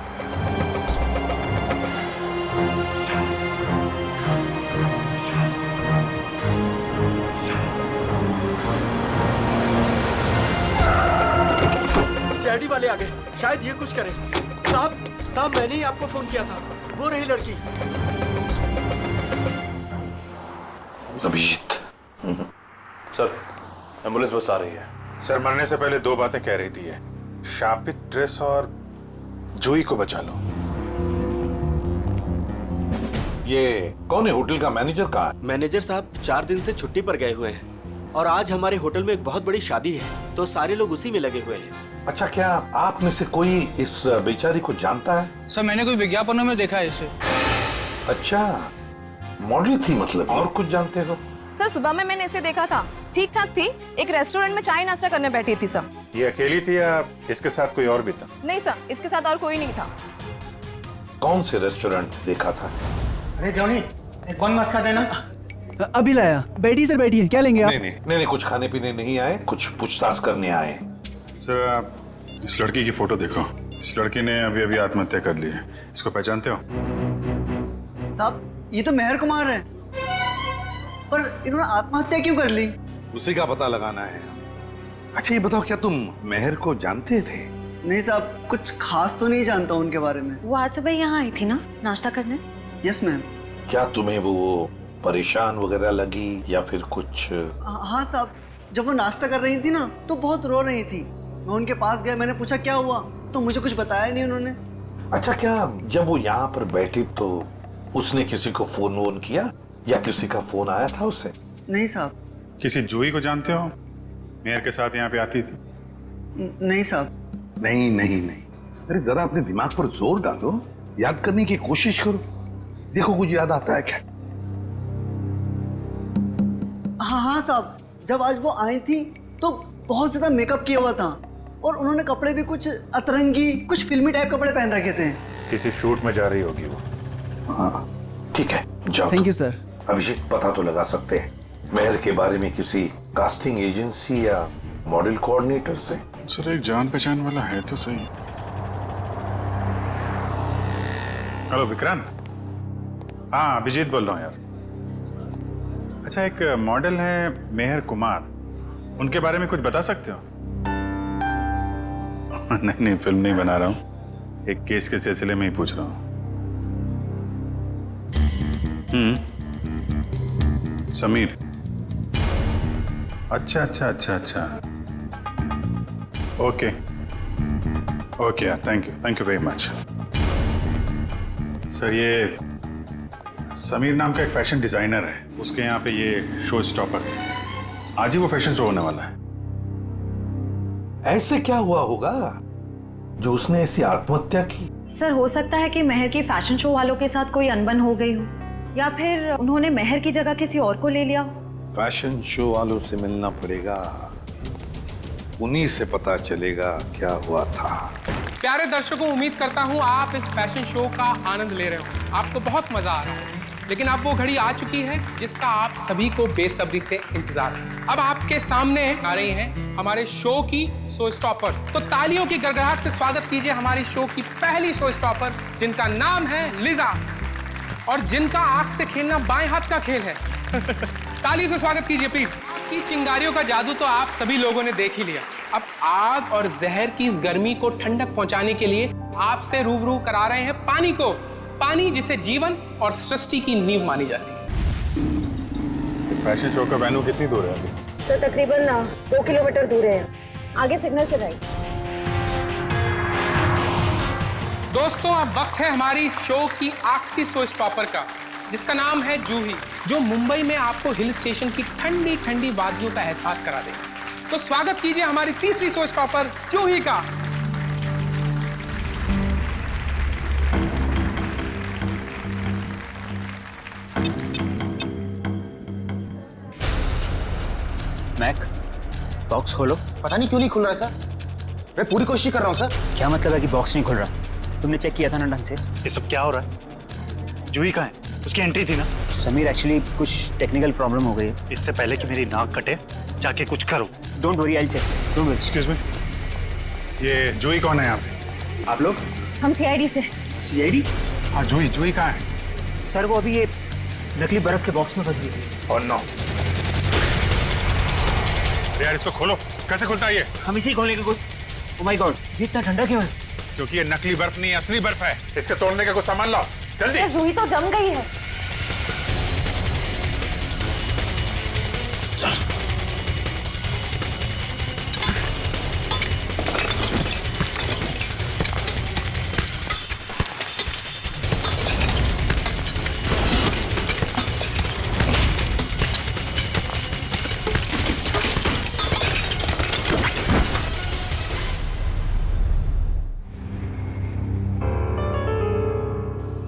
सीआईडी वाले आ गए, शायद ये कुछ करें। साहब मैंने ही आपको फोन किया था, वो रही लड़की। अभिजीत। सर एम्बुलेंस बस आ रही है। सर मरने से पहले दो बातें कह रही थी है, शापित ड्रेस और जूही को बचा लो। ये कौन है? होटल का मैनेजर कहाँ है? मैनेजर साहब 4 दिन से छुट्टी पर गए हुए हैं और आज हमारे होटल में एक बहुत बड़ी शादी है तो सारे लोग उसी में लगे हुए हैं। अच्छा, क्या आप में से कोई इस बेचारी को जानता है? सर मैंने कोई विज्ञापनों में देखा है इसे। अच्छा, मॉडल थी मतलब। और कुछ जानते हो? सर सुबह में मैंने इसे देखा था, ठीक ठाक थी। एक रेस्टोरेंट में चाय नाश्ता करने बैठी थी सर। ये अकेली थी या इसके साथ कोई और भी था? नहीं सर, इसके साथ और कोई नहीं था। कौन से रेस्टोरेंट देखा था? अरे जॉनी, कौन मस्का देना? अभी लाया। बैठी सर, बैठिए। क्या लेंगे आप? नहीं, कुछ खाने पीने नहीं आए, कुछ पूछताछ करने आए। सर आप इस लड़की की फोटो देखो। इस लड़की ने अभी अभी आत्महत्या कर ली है। इसको पहचानते हो? साहब ये तो मेहर कुमार है, पर इन्होंने आत्महत्या क्यों कर ली? उसी का पता लगाना है। अच्छा ये बताओ, क्या तुम मेहर को जानते थे? नहीं साहब, कुछ खास तो नहीं जानता उनके बारे में। वो आज सुबह यहाँ आई थी ना नाश्ता करने? Yes ma'am. क्या तुम्हें वो परेशान वगैरह लगी या फिर कुछ? हाँ साहब, जब वो नाश्ता कर रही थी ना तो बहुत रो रही थी। मैं उनके पास गया, मैंने पूछा क्या हुआ, तो मुझे कुछ बताया नहीं उन्होंने। अच्छा, क्या जब वो यहाँ पर बैठी तो उसने किसी को फोन वोन किया या किसी का फोन आया था उसे? नहीं साहब। किसी जूही को जानते हो? मेयर के साथ यहाँ पे आती थी? नहीं साहब। नहीं। अरे जरा अपने दिमाग पर जोर डालो, याद करने की कोशिश करो, देखो कुछ याद आता है क्या? हाँ साहब, जब आज वो आई थी तो बहुत ज्यादा मेकअप किया हुआ था और उन्होंने कपड़े भी कुछ अतरंगी, कुछ फिल्मी टाइप कपड़े पहन रखे थे। किसी शूट में जा रही होगी वो। हाँ ठीक है, जाओ। Thank you sir. अभिषेक, पता तो लगा सकते हैं मेहर के बारे में किसी कास्टिंग एजेंसी या मॉडल कोऑर्डिनेटर से? सर एक जान पहचान वाला है तो सही। हेलो विक्रांत। हाँ अभिजीत बोल रहा हूँ यार। अच्छा एक मॉडल है मेहर कुमार, उनके बारे में कुछ बता सकते हो? नहीं फिल्म नहीं बना रहा हूँ, एक केस के सिलसिले में ही पूछ रहा हूँ। समीर। अच्छा। ओके यार, thank you very much. Sir ये समीर नाम का एक फैशन डिजाइनर है, उसके यहाँ पे ये शो स्टॉपर है। आज ही वो फैशन शो होने वाला है। ऐसे क्या हुआ होगा जो उसने ऐसी आत्महत्या की? सर हो सकता है कि मेहर की फैशन शो वालों के साथ कोई अनबन हो गई हो या फिर उन्होंने मेहर की जगह किसी और को ले लिया हो। फैशन शो वालों से मिलना पड़ेगा। उन्हीं से पता चलेगा क्या हुआ था। प्यारे दर्शकों, उम्मीद करता हूं आप इस फैशन शो का आनंद ले रहे हो। आपको बहुत मजा आ रहा है, लेकिन अब वो घड़ी आ चुकी है जिसका आप सभी को बेसब्री से इंतजार है। अब आपके सामने आ रही हैं हमारे शो की शो स्टॉपर्स। तो तालियों की गड़गड़ाहट से स्वागत कीजिए हमारी शो की पहली शो स्टॉपर, जिनका नाम है लिजा और जिनका आग से खेलना बाएं हाथ का खेल है। तालियों से स्वागत कीजिए प्लीज। की चिंगारियों का जादू तो आप सभी लोगों ने देख ही लिया। अब आग और जहर की इस गर्मी को ठंडक पहुंचाने के लिए आपसे रूबरू करा रहे हैं पानी को। पानी जिसे जीवन और सृष्टि की नींव मानी जाती है। फैशन शो का वेन्यू कितनी दूर है अभी? तो तकरीबन 2 किलोमीटर दूर है, आगे सिग्नल से राइट। दोस्तों, अब वक्त है हमारी शो की आखिरी शो स्टॉपर का, जिसका नाम है जूही, जो मुंबई में आपको हिल स्टेशन की ठंडी ठंडी वादियों का एहसास करा देगी। तो स्वागत कीजिए हमारी तीसरी शो स्टॉपर जूही का। मैक, बॉक्स खोलो। पता नहीं क्यों नहीं खुल रहा सर। मैं पूरी कोशिश कर रहा हूँ सर। क्या मतलब है कि बॉक्स नहीं खुल रहा? तुमने चेक किया था ना ढंग से? ये सब क्या हो रहा है? जूही कहाँ है? उसकी एंट्री थी ना। समीर, एक्चुअली कुछ टेक्निकल प्रॉब्लम हो गई है। इससे पहले कि मेरी नाक कटे, जाके कुछ करो। Don't worry, I will check. Don't worry. Excuse me, ये जूही कौन है यहाँ पे? आप लोग? हम सीआईडी से। सीआईडी? हाँ, जूही कहाँ है? सर, वो अभी ये नकली बर्फ के बॉक्स में फंस गई थी। और नो यार, इसको खोलो। कैसे खुलता है ये? हम इसे ही खोलने का। ओह माय गॉड, ये इतना ठंडा क्यों है? क्योंकि ये नकली बर्फ नहीं, असली बर्फ है। इसके तोड़ने का कुछ सामान लाओ जल्दी। सर, जूही तो जम गई है। चल।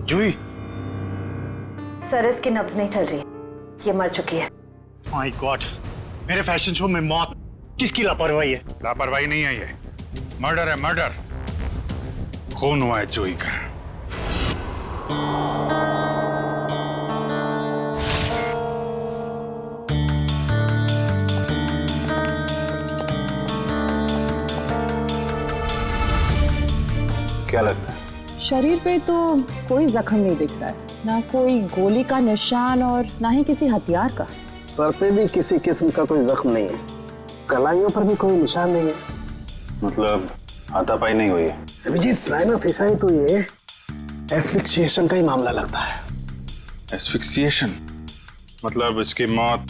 जूही। सर, इसकी नब्ज नहीं चल रही, ये मर चुकी है। माय गॉड, मेरे फैशन शो में मौत। किसकी लापरवाही है? लापरवाही नहीं है, ये मर्डर है, मर्डर। खून हुआ है जूही का। क्या लगता है? शरीर पे तो कोई जख्म नहीं दिख रहा है, ना कोई गोली का निशान और ना ही किसी हथियार का। सर पे भी किसी किस्म का कोई जख्म नहीं है, कलाइयों पर भी कोई निशान नहीं है। मतलब हाथापाई नहीं हुई है? अभिजीत, प्राइमा फेसाई तो ये एस्फिक्सिएशन का ही मामला लगता है। एस्फिक्सिएशन मतलब इसकी मौत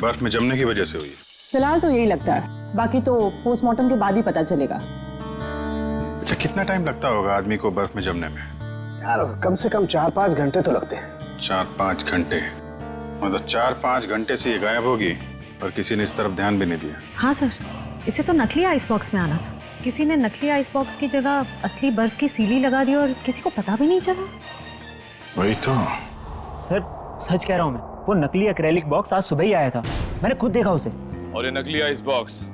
बर्फ में जमने की वजह से हुई है? फिलहाल तो यही लगता है, बाकी तो पोस्टमार्टम के बाद ही पता चलेगा। अच्छा, कितना टाइम लगता होगा आदमी को बर्फ में जमने में? यार, कम से कम 4-5 घंटे तो लगते हैं। 4-5 घंटे? मतलब 4-5 घंटे से ये गायब होगी और किसी ने इस तरफ ध्यान भी नहीं दिया। हाँ सर, इसे तो नकली आइस बॉक्स में आना था। किसी ने नकली आइस बॉक्स की जगह असली बर्फ की सीली लगा दी और किसी को पता भी नहीं चला। वही तो। सर, सच कह रहा हूँ मैं, वो नकली एक्रेलिक बॉक्स आज सुबह ही आया था, मैंने खुद देखा उसे। और ये नकली आइस बॉक्स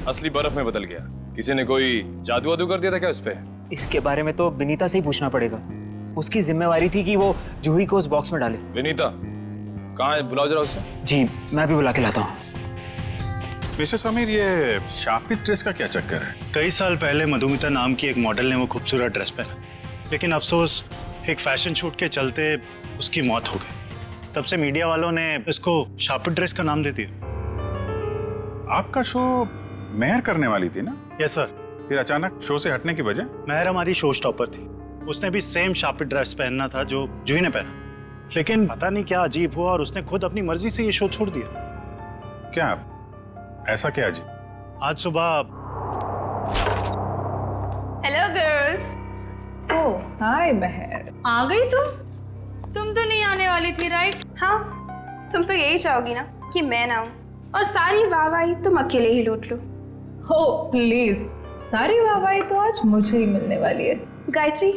असली बर्फ में बदल गया। किसी ने कोई जादू वादू कर दिया था क्या उस पे? इसके बारे में तो विनीता से ही पूछना पड़ेगा। उसकी जिम्मेवारी थी कि वो जूही को उस बॉक्स में डाले। विनीता कहाँ है? बुलाओ जरा उसे। जी, मैं भी बुला के लाता हूँ। मिस्टर समीर, ये शापित ड्रेस का क्या चक्कर है? कई साल पहले मधुमिता नाम की एक मॉडल ने वो खूबसूरत ड्रेस पहना, लेकिन अफसोस एक फैशन शूट के चलते उसकी मौत हो गई। तब से मीडिया वालों ने इसको शापित ड्रेस का नाम दे दिया। आपका शो मेहर करने वाली थी ना? Yes sir. फिर अचानक शो से हटने की वजह? मेहर हमारी शो स्टॉपर थी, उसने भी सेम शापित ड्रेस पहनना था जो जूही ने पहना, लेकिन पता नहीं क्या अजीब हुआ और उसने खुद अपनी मर्जी से ये शो छोड़ दिया। क्या ऐसा क्या अजीब? आज सुबह। Hello girls. ओह हाय महर, आ गई तुम तो नहीं आने वाली थी राइट? हाँ, तुम तो यही चाहोगी ना कि मैं ना आऊं और सारी वाहवाही तुम अकेले ही लूट लो। हो प्लीज, सारी वाहवाही तो आज मुझे ही मिलने वाली है। गायत्री,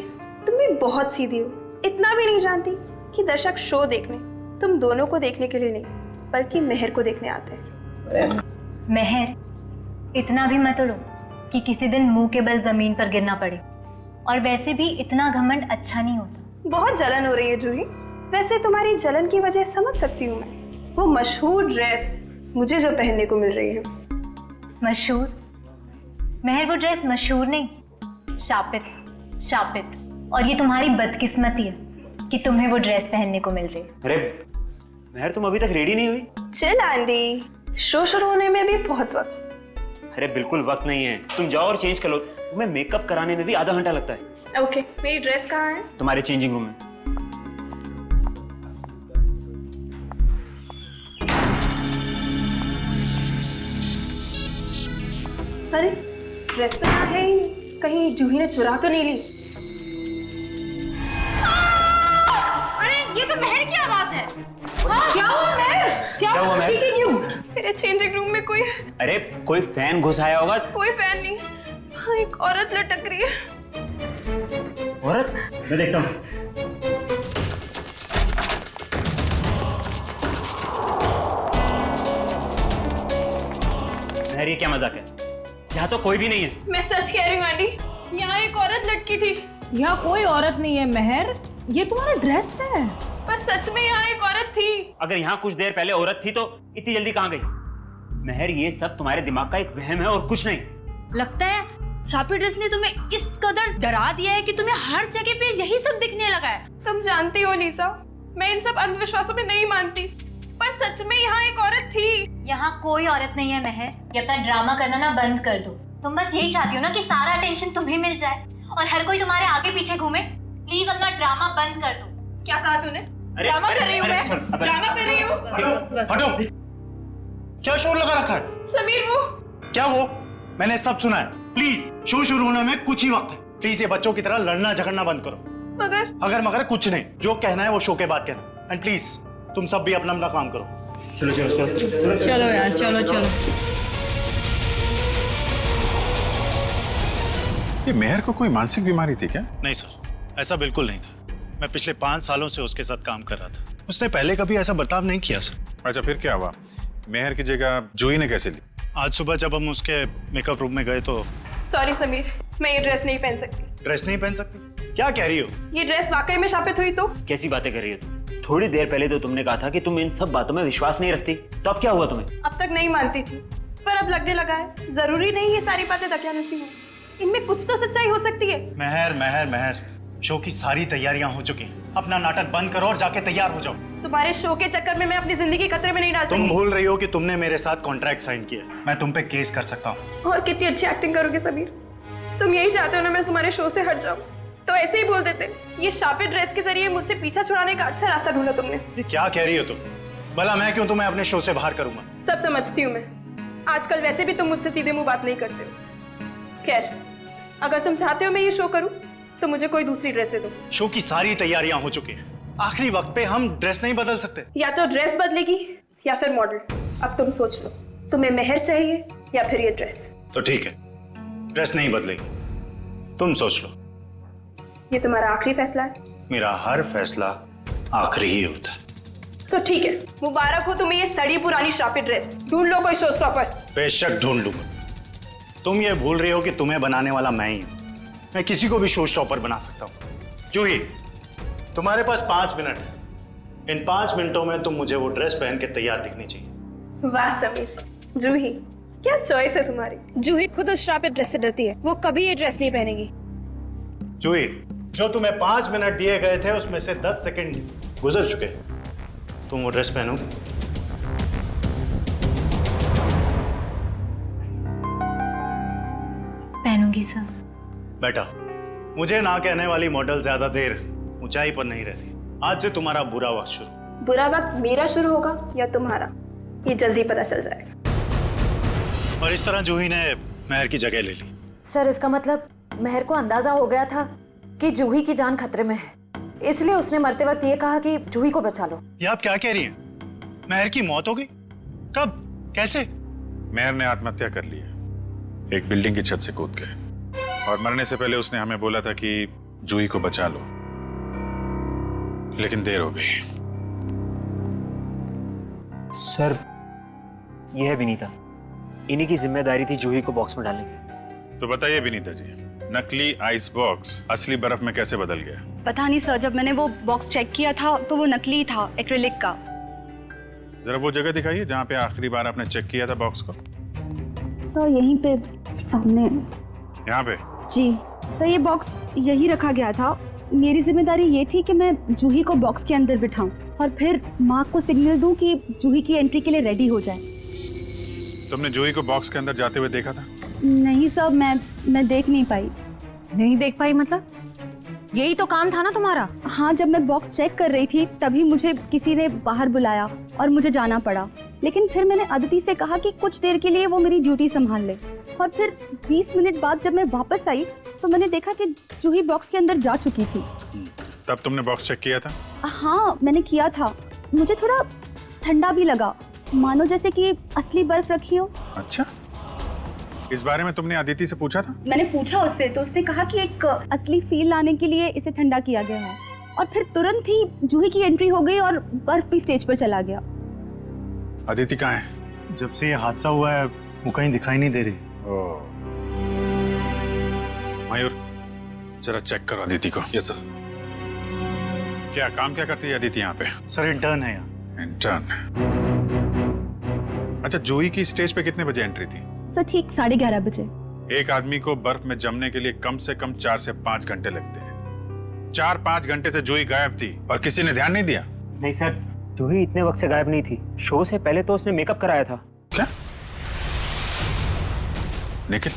तुम भी बहुत सीधी हो। इतना भी नहीं जानती कि दर्शक शो देखने तुम दोनों को देखने के लिए नहीं बल्कि मेहर को देखने आते हैं। मेहर? इतना भी मत उड़ो कि किसी दिन मुंह के बल जमीन पर गिरना पड़े। और वैसे भी इतना घमंड अच्छा नहीं होता। बहुत जलन हो रही है जूही। वैसे तुम्हारी जलन की वजह समझ सकती हूँ मैं। वो मशहूर ड्रेस मुझे जो पहनने को मिल रही है। मशहूर? महर, वो ड्रेस मशहूर नहीं, शापित शापित। और ये तुम्हारी बदकिस्मती है कि तुम्हें वो ड्रेस पहनने को मिल रही है। अरे महर, तुम अभी तक रेडी नहीं हुई? चिल आंटी, शो शुरू होने में भी बहुत वक्त। अरे बिल्कुल वक्त नहीं है, तुम जाओ और चेंज कर लो। तुम्हें मेकअप कराने में भी आधा घंटा लगता है। ओके, मेरी ड्रेस कहाँ है? तुम्हारे चेंजिंग रूम में। अरे ड्रेस तो यहाँ है ही, कहीं जूही ने चुरा तो नहीं ली? अरे ये तो महर की आवाज है। क्या हुआ महर? क्या हुआ हुआ? महर? चीखी क्यों? मेरे चेंजिंग रूम में कोई अरे कोई फैन घुस आया होगा। कोई फैन नहीं, हाँ एक औरत लटक रही है। औरत? मैं देखता हूँ। महर, ये क्या मजाक है? यहाँ तो कोई भी नहीं है। मैं सच कह रही हूँ आंटी, यहाँ एक औरत लटकी थी। यहाँ कोई औरत नहीं है महर, ये तुम्हारा ड्रेस है। पर सच में यहाँ एक औरत थी। अगर यहाँ कुछ देर पहले औरत थी तो इतनी जल्दी कहाँ गई? महर, ये सब तुम्हारे दिमाग का एक वहम है और कुछ नहीं। लगता है शापित ड्रेस ने तुम्हें इस कदर डरा दिया है कि तुम्हें हर जगह पे यही सब दिखने लगा है। तुम जानती हो लीसा, मैं इन सब अंधविश्वासों में नहीं मानती, पर सच में यहाँ एक औरत थी। यहाँ कोई औरत नहीं है महर, ये अपना ड्रामा करना ना बंद कर दो। तुम बस यही चाहती हो ना कि सारा टेंशन तुम्हें मिल जाए और हर कोई तुम्हारे आगे पीछे घूमे। प्लीज अपना ड्रामा बंद कर दो। क्या कहा तूने? ड्रामा कर रही हूँ मैं? ड्रामा कर रही हूँ? हटो। क्या शोर लगा रखा है? समीर वो क्या वो? मैंने सब सुना है। प्लीज, शो शुरू होने में कुछ ही वक्त है। प्लीज ये बच्चों की तरह लड़ना झगड़ना बंद करो। मगर कुछ नहीं, जो कहना है वो शो के बाद कहना। एंड प्लीज तुम सब भी अपना अपना काम करो। चलो चलो चलो यार, चलो चलो। ये मेहर को कोई मानसिक बीमारी थी क्या? नहीं सर, ऐसा बिल्कुल नहीं था। मैं पिछले 5 सालों से उसके साथ काम कर रहा था। उसने पहले कभी ऐसा बर्ताव नहीं किया सर। अच्छा, फिर क्या हुआ? मेहर की जगह जूही ने कैसे ली? आज सुबह जब हम उसके मेकअप रूम में गए तो। सॉरी समीर, मैं ये ड्रेस नहीं पहन सकती। ड्रेस नहीं पहन सकती? क्या कह रही हो? ये ड्रेस वाकई में शापित हुई तो? कैसी बातें कर रही हो तुम? थोड़ी देर पहले तो तुमने कहा था कि तुम इन सब बातों में विश्वास नहीं रखती, तो अब क्या हुआ तुम्हें? अब तक नहीं मानती थी, पर अब लगने लगा है। जरूरी नहीं ये सारी बातें दकियानुसी हो, इनमें कुछ तो सच्चाई हो सकती है। महर महर महर, शो की सारी तैयारियां हो चुकी हैं। अपना नाटक बंद करो और जाके तैयार हो जाओ। तुम्हारे शो के चक्कर में मैं अपनी जिंदगी खतरे में नहीं डाल सकती। तुम भूल रही हो कि तुमने मेरे साथ कॉन्ट्रैक्ट साइन किया है। मैं तुम पे केस कर सकता हूँ। और कितनी अच्छी एक्टिंग करोगे समीर। तुम यही चाहते हो ना मैं तुम्हारे शो से हट जाऊं, तो ऐसे ही बोल देते। ये शापित ड्रेस के जरिए मुझसे पीछा छुड़ाने का अच्छा रास्ता ढूंढा तुमने। ये क्या कह रही हो तुम? भला मैं क्यों तुम्हें अपने शो से बाहर करूंगा? सब समझती हूँ मैं। आजकल वैसे भी तुम मुझसे सीधे मुंह बात नहीं करते हो। खैर, अगर तुम चाहते हो मैं ये शो करूं, तो मुझे कोई दूसरी ड्रेस दे दो। शो की सारी तैयारियां हो चुकी हैं। आखिरी वक्त पे हम ड्रेस नहीं बदल सकते। या तो ड्रेस बदलेगी या फिर मॉडल। अब तुम सोच लो, तुम्हें मेहर चाहिए या फिर ये ड्रेस? तो ठीक है, ड्रेस नहीं बदलेगी, तुम सोच लो। ये तुम्हारा आखिरी फैसला है? मेरा हर फैसला आखिरी ही होता है। तो ठीक है, मुबारक हो तुम्हें ये सड़ी पुरानी शापित ड्रेस। ढूंढ लो कोई शो स्टॉपर। बेशक ढूंढ लूंगा। तुम ये भूल रही हो कि तुम्हें बनाने वाला मैं ही हूं। मैं किसी को भी शो स्टॉपर बना सकता हूं। जूही, तुम्हारे पास 5 मिनट है। इन 5 मिनटों में तुम मुझे वो ड्रेस पहन के तैयार दिखनी चाहिए। वाह समीर, जूही क्या चॉइस है तुम्हारी। जूही खुद उस शापित ड्रेस से डरती है, वो कभी ये ड्रेस नहीं पहनेगी। जूही, जो तुम्हें 5 मिनट दिए गए थे उसमें से 10 सेकंड गुजर चुके। तुम वो ड्रेस पहनोगी? पहनूंगी सर। बेटा, मुझे ना कहने वाली मॉडल ज्यादा देर ऊंचाई पर नहीं रहती। आज से तुम्हारा बुरा वक्त शुरू। बुरा वक्त मेरा शुरू होगा या तुम्हारा, ये जल्दी पता चल जाएगा। और इस तरह जूही ने महर की जगह ले ली। सर, इसका मतलब महर को अंदाजा हो गया था कि जूही की जान खतरे में है, इसलिए उसने मरते वक्त ये कहा कि जूही को बचा लो। ये आप क्या कह रही हैं? महर की मौत हो गई? कब? कैसे? महर ने आत्महत्या कर ली है, एक बिल्डिंग की छत से कूद के। और मरने से पहले उसने हमें बोला था कि जूही को बचा लो, लेकिन देर हो गई। सर, यह है विनीता, इन्हीं की जिम्मेदारी थी जूही को बॉक्स में डालने की। तो बताइए विनीता जी, नकली आइस बॉक्स असली बर्फ में कैसे बदल गया? पता नहीं सर, जब मैंने वो बॉक्स चेक किया था तो वो नकली था, एक्रिलिक का। जरा वो जगह दिखाइए जहाँ पे आखिरी बार आपने चेक किया था बॉक्स को। सर यहीं पे सामने। यहाँ पे? जी सर, ये बॉक्स यही रखा गया था। मेरी जिम्मेदारी ये थी कि मैं जूही को बॉक्स के अंदर बिठाऊं और फिर माँ को सिग्नल दूं कि जूही की एंट्री के लिए रेडी हो जाए। तुमने जूही को बॉक्स के अंदर जाते हुए देखा था? नहीं सर, मैं देख नहीं पाई। नहीं देख पाई मतलब? यही तो काम था ना तुम्हारा। हाँ, जब मैं बॉक्स चेक कर रही थी तभी मुझे किसी ने बाहर बुलाया और मुझे जाना पड़ा। लेकिन फिर मैंने अदिति से कहा कि कुछ देर के लिए वो मेरी ड्यूटी संभाल ले, और फिर 20 मिनट बाद जब मैं वापस आई तो मैंने देखा कि जूही बॉक्स के अंदर जा चुकी थी। तब तुमने बॉक्स चेक किया था? हाँ मैंने किया था। मुझे थोड़ा ठंडा भी लगा, मानो जैसे कि असली बर्फ रखी हो। अच्छा, इस बारे में तुमने अदिति से पूछा था? मैंने पूछा उससे तो उसने कहा कि एक असली फील लाने के लिए इसे ठंडा किया गया है, और फिर तुरंत ही जूही की एंट्री हो गई और बर्फ भी स्टेज पर चला गया। अदिति कहाँ है? जब से ये हादसा हुआ है वो कहीं दिखाई नहीं दे रही। मयूर, जरा चेक करो अदिति को। Yes sir. क्या काम क्या करती है अदिति यहाँ पे? सर इंटर्न है यहाँ। इंटर्न? अच्छा, जूही की स्टेज पे कितने बजे एंट्री थी? सर ठीक 11:30 बजे। एक आदमी को बर्फ में जमने के लिए कम से कम 4 से 5 घंटे लगते हैं। 4-5 घंटे से जूही गायब थी और किसी ने ध्यान नहीं दिया? नहीं सर, जूही इतने वक्त से गायब नहीं थी। शो से पहले तो उसने मेकअप कराया था। क्या? निखिल,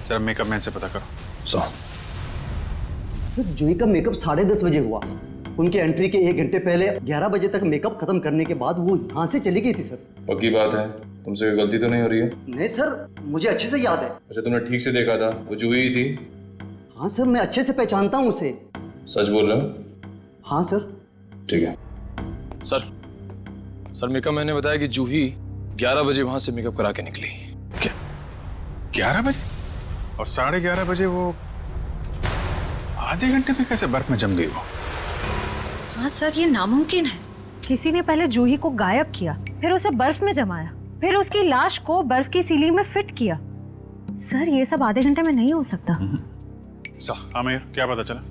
जरा मेकअप मैन से पता करो। सर जूही का मेकअप 10:30 बजे हुआ। उनकी एंट्री के 1 घंटे पहले 11 बजे तक मेकअप खत्म करने के बाद वो यहाँ से चली गई थी सर। पक्की बात है? तुमसे कोई गलती तो नहीं हो रही है? नहीं सर, मुझे अच्छे से याद है। अच्छा, तुमने ठीक से देखा था वो जूही ही थी? हाँ सर, मैं अच्छे से पहचानता हूँ उसे। सच बोल रहे हो? हाँ सर। ठीक है सर, मेकअप मैंने बताया कि जूही 11 बजे वहां से मेकअप करा के निकली। क्या 11 बजे? और 11:30 बजे वो आधे घंटे में कैसे बर्फ में जम गई वो? हाँ सर, ये नामुमकिन है। किसी ने पहले जूही को गायब किया, फिर उसे बर्फ में जमाया, फिर उसकी लाश को बर्फ की सीलिंग में फिट किया। सर ये सब आधे घंटे में नहीं हो सकता। हाँ मयूर, क्या पता चला?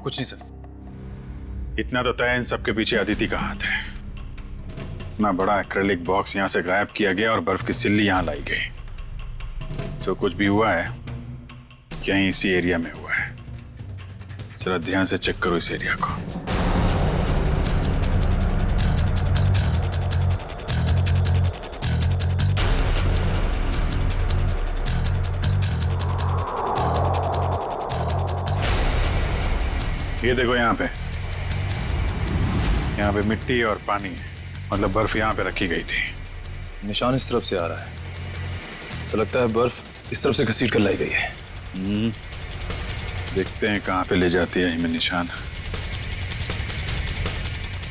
कुछ नहीं सर। इतना तो तय इन सबके पीछे अदिति का हाथ है। इतना बड़ा एक्रेलिक बॉक्स यहाँ से गायब किया गया और बर्फ की सिल्ली यहाँ लाई गई। जो कुछ भी हुआ है यहीं इसी एरिया में हुआ है। जरा ध्यान से चेक करो इस एरिया को। ये देखो, यहाँ पे मिट्टी और पानी है, मतलब बर्फ यहाँ पे रखी गई थी। निशान इस तरफ से आ रहा है, ऐसा लगता है बर्फ इस तरफ से घसीट कर लाई गई है। देखते हैं कहाँ पे ले जाती है हमें निशान।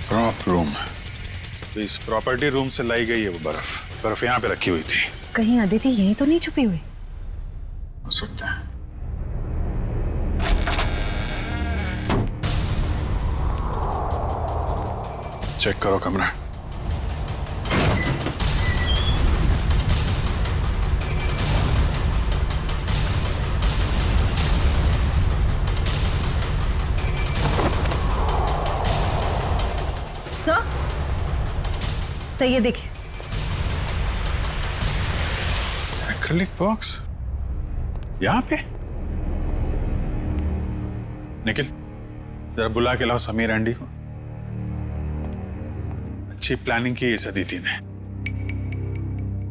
प्रॉप रूम, तो इस प्रॉपर्टी रूम से लाई गई है वो बर्फ यहाँ पे रखी हुई थी। कहीं अदिति यहीं तो नहीं छुपी हुई? हो सकता है। चेक करो कमरा। सर ये देखिए, एक्रिलिक बॉक्स यहाँ पे। निखिल, जरा बुला के लाओ समीर एंडी को। अच्छी प्लानिंग की इस अदिति ने।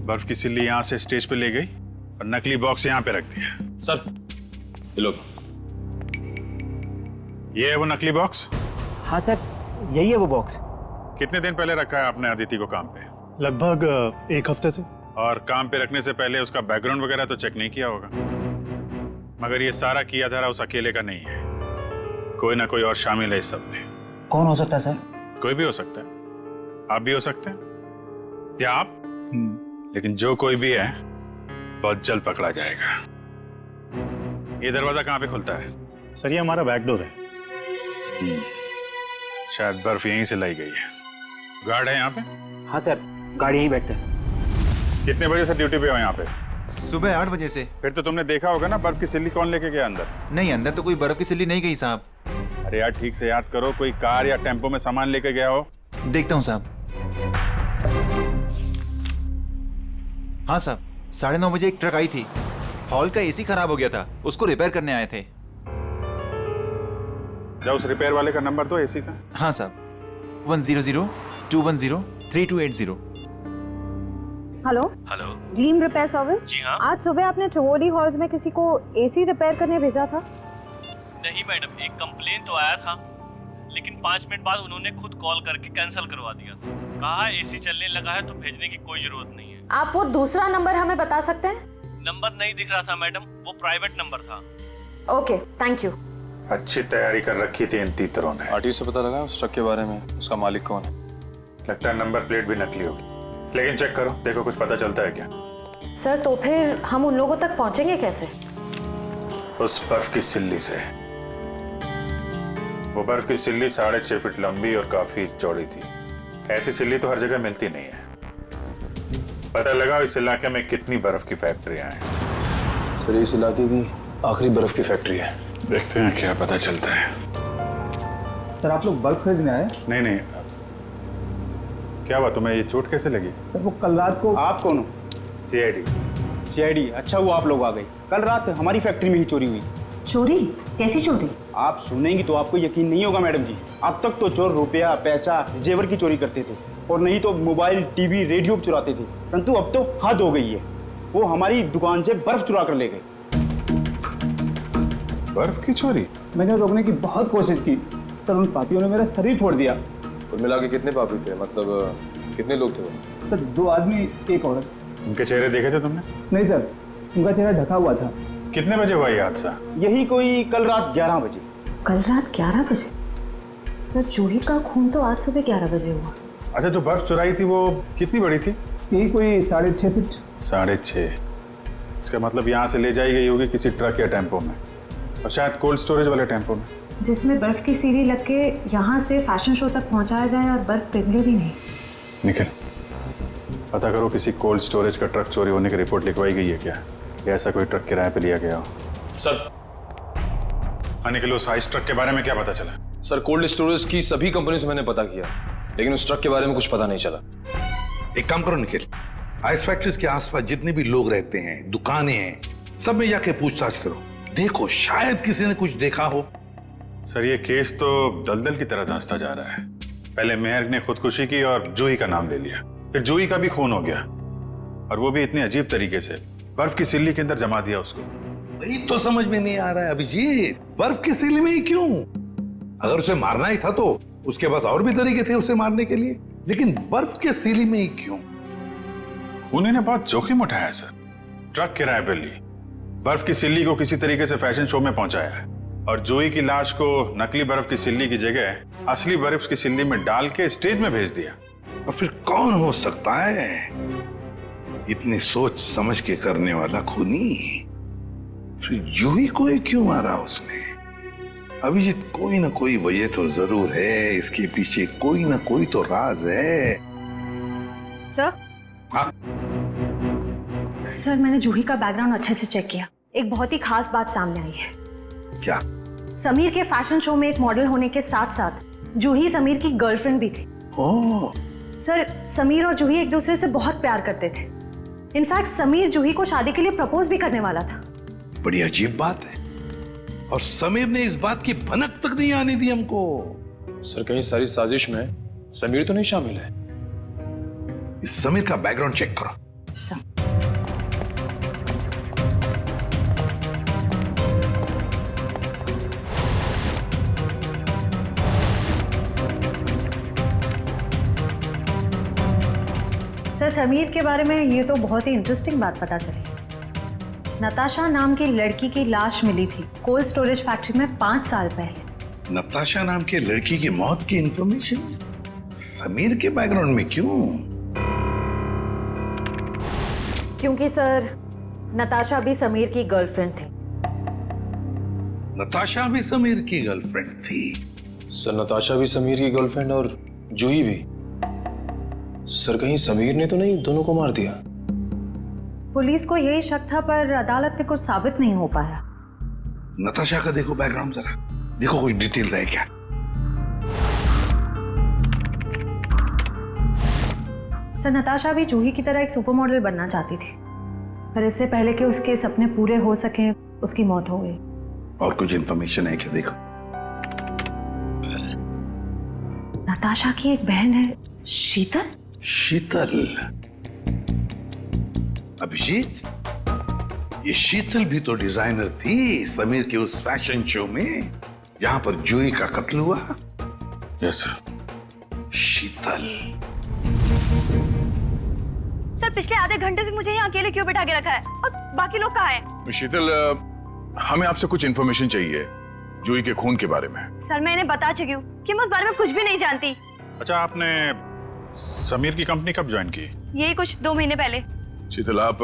बर्फ की सिल्ली यहां से स्टेज पे ले गई और नकली बॉक्स यहां पे रख दिया। सर ये लो। ये है वो नकली बॉक्स? हाँ सर, यही है वो बॉक्स। कितने दिन पहले रखा है आपने अदिति को काम पे? लगभग 1 हफ्ते से। और काम पे रखने से पहले उसका बैकग्राउंड वगैरह तो चेक नहीं किया होगा? मगर ये सारा किया धरा उस अकेले का नहीं है, कोई ना कोई और शामिल है इस सब में। कौन हो सकता है सर? कोई भी हो सकता है, आप भी हो सकते हैं, या आप। लेकिन जो कोई भी है बहुत जल्द पकड़ा जाएगा। ये दरवाजा कहाँ पे खुलता है? सर ये हमारा बैक डोर है। शायद बर्फ यहीं से लाई गई है। गार्ड है यहाँ पे? हाँ सर, गाड़ी यहीं बैठते हैं। कितने बजे से ड्यूटी पे हो यहाँ पे? सुबह 8 बजे से। फिर तो तुमने देखा होगा ना बर्फ की सिल्ली कौन लेके गया अंदर? नहीं, अंदर तो कोई बर्फ की सिल्ली नहीं गई साहब। अरे यार ठीक से याद करो, कोई कार या टेम्पो में सामान लेके गया हो? देखता हूँ साहब। हाँ साहब, 9:30 बजे एक ट्रक आई थी। हॉल का एसी खराब हो गया था, उसको रिपेयर करने आए थे। जाओ उस रिपेयर वाले का नंबर दो एसी का। हाँ साहब, 100-210-3280। Hello hello, dream repair service. जी हाँ। आज सुबह आपने टिवोली हॉल्स में किसी को एसी रिपेयर करने भेजा था? नहीं मैडम, एक कंप्लेन तो आया था, लेकिन 5 मिनट बाद उन्होंने खुद कॉल करके कैंसिल करवा दिया था। कहा एसी चलने लगा है तो भेजने की कोई जरूरत नहीं है। आप वो दूसरा नंबर हमें बता सकते हैं? नंबर नहीं दिख रहा था मैडम, वो प्राइवेट नंबर था। Okay, thank you. अच्छी तैयारी कर रखी थी इन तीतरों ने। आरटीओ से पता लगा उस ट्रक के बारे में, उसका मालिक कौन है? लगता है नंबर प्लेट भी नकली होगी, लेकिन चेक करो, देखो कुछ पता चलता है क्या। सर तो फिर हम उन लोगों तक पहुंचेंगे कैसे? उस बर्फ की सिल्ली से। वो बर्फ की सिल्ली 6.5 फीट लंबी और काफी चौड़ी थी। ऐसी सिल्ली तो हर जगह मिलती नहीं है। पता लगा इस इलाके में कितनी बर्फ की फैक्ट्रियां हैं। सर इस इलाके की आखिरी बर्फ की फैक्ट्री है। देखते हैं क्या पता चलता है। सर आप लोग बर्फ खरीदने आए? नहीं नहीं, क्या हुआ तुम्हें? ये चोट कैसे लगी? सर वो कल रात को। आप कौन हो? सीआईडी। अच्छा हुआ आप लोग आ गए। कल रात हमारी फैक्ट्री में ही चोरी हुई। चोरी? कैसी चोरी? आप सुनेंगी तो आपको यकीन नहीं होगा मैडम जी। अब तक तो चोर रुपया, पैसा, जेवर की चोरी करते थे, और नहीं तो मोबाइल, टीवी, रेडियो चुराते थे। परंतु अब तो हद हो गई है, वो हमारी दुकान से बर्फ चुरा कर ले गए। बर्फ की चोरी? मैंने रोकने की बहुत कोशिश की सर, उन पापियों ने मेरा शरीर फोड़ दिया। कुल मिला के कितने पापी थे? मतलब कितने लोग थे वो? सर 2 आदमी, 1 औरत। उनके चेहरे देखे थे तुमने? नहीं सर, उनका चेहरा ढका हुआ था। कितने बजे हुआ ये हादसा? यही कोई कल रात 11 बजे। कल रात 11 बजे? सर जूही का खून तो आज सुबह 11 बजे हुआ। अच्छा, जो बर्फ चुराई थी वो कितनी बड़ी थी? यही कोई 6.5 फीट। 6.5? इसका मतलब यहाँ से ले जाई गई होगी किसी ट्रक या टेम्पो में, और शायद कोल्ड स्टोरेज वाले टेम्पो में, जिसमें बर्फ की सीढ़ी लग के यहाँ से फैशन शो तक पहुँचाया जाए और बर्फ पिघले भी नहीं। निखिल, पता करो किसी कोल्ड स्टोरेज का ट्रक चोरी होने की रिपोर्ट लिखवाई गई है क्या, या ऐसा कोई ट्रक किराए पे लिया गया हो? सर। हाँ निखिल, उस आइस ट्रक के बारे में क्या पता चला? सर कोल्ड स्टोरेज की सभी कंपनियों से मैंने पता किया, लेकिन उस ट्रक के बारे में कुछ पता नहीं चला। एक काम करो निखिल, आइस फैक्ट्रीज के आसपास जितने भी लोग रहते हैं, दुकानें हैं, सब में जाके पूछताछ करो। देखो शायद किसी ने कुछ देखा हो। सर ये केस तो दलदल की तरह धंसता जा रहा है। पहले मेहर ने खुदकुशी की और जूही का नाम ले लिया, फिर जूही का भी खून हो गया, और वो भी इतनी अजीब तरीके से। बर्फ की सिल्ली के अंदर जमा दिया उसको। वही तो समझ में नहीं आ रहा है अभिजीत, बर्फ की सिल्ली में ही क्यों? अगर उसे मारना ही था तो उसके पास और भी तरीके थे उसे मारने के लिए, लेकिन बर्फ के सिल्ली में ही क्यों? खूनी ने बहुत जोखिम उठाया सर। ट्रक किराए पर ली, बर्फ की सिल्ली को किसी तरीके से फैशन शो में पहुंचाया है, और जूही की लाश को नकली बर्फ की सिल्ली की जगह असली बर्फ की सिल्ली में डाल के स्टेज में भेज दिया। और फिर कौन हो सकता है इतनी सोच समझ के करने वाला खूनी? फिर जूही को ही क्यों मारा उसने? अभिजीत, कोई ना कोई वजह तो जरूर है, इसके पीछे कोई ना कोई तो राज है। सर? हाँ? सर मैंने जूही का बैकग्राउंड अच्छे से चेक किया, एक बहुत ही खास बात सामने आई है। क्या? समीर के फैशन शो में एक मॉडल होने के साथ साथ जूही समीर की गर्लफ्रेंड भी थी। ओह। सर समीर और जूही एक दूसरे से बहुत प्यार करते थे। इनफैक्ट समीर जूही को शादी के लिए प्रपोज भी करने वाला था। बड़ी अजीब बात है, और समीर ने इस बात की भनक तक नहीं आने दी हमको। सर कहीं सारी साजिश में समीर तो नहीं शामिल है? इस समीर का बैकग्राउंड चेक करो। सर। सर समीर के बारे में ये तो बहुत ही इंटरेस्टिंग बात पता चली। नताशा नाम की लड़की की लाश मिली थी कोल्ड स्टोरेज फैक्ट्री में 5 साल पहले। नताशा नाम के लड़की की मौत की इंफॉर्मेशन समीर के बैकग्राउंड में क्यों? क्योंकि सर नताशा भी समीर की गर्लफ्रेंड थी। नताशा भी समीर की गर्लफ्रेंड थी? सर नताशा भी समीर की गर्लफ्रेंड और जूही भी। सर कहीं समीर ने तो नहीं दोनों को मार दिया? पुलिस को यही शक था, पर अदालत में कुछ साबित नहीं हो पाया। नताशा का देखो बैकग्राउंड जरा, देखो कुछ डिटेल्स है क्या? सर, नताशा भी जूही की तरह एक सुपर मॉडल बनना चाहती थी, पर इससे पहले कि उसके सपने पूरे हो सके उसकी मौत हो गई। और कुछ इंफॉर्मेशन है क्या? देखो, नताशा की एक बहन है, शीतल। शीतल? अभिजीत, ये शीतल भी तो डिजाइनर थी समीर के उस फैशन शो में जहां पर जूही का कत्ल हुआ। Yes sir. शीतल। सर, पिछले आधे घंटे से मुझे यहाँ अकेले क्यों बिठा के रखा है और बाकी लोग कहाँ हैं? शीतल, हमें आपसे कुछ इन्फॉर्मेशन चाहिए जूही के खून के बारे में। सर, मैं इन्हें बता चुकी हूँ कि मैं उस बारे में कुछ भी नहीं जानती। अच्छा, आपने समीर की कंपनी कब ज्वाइन की? यही कुछ 2 महीने पहले। शीतल, आप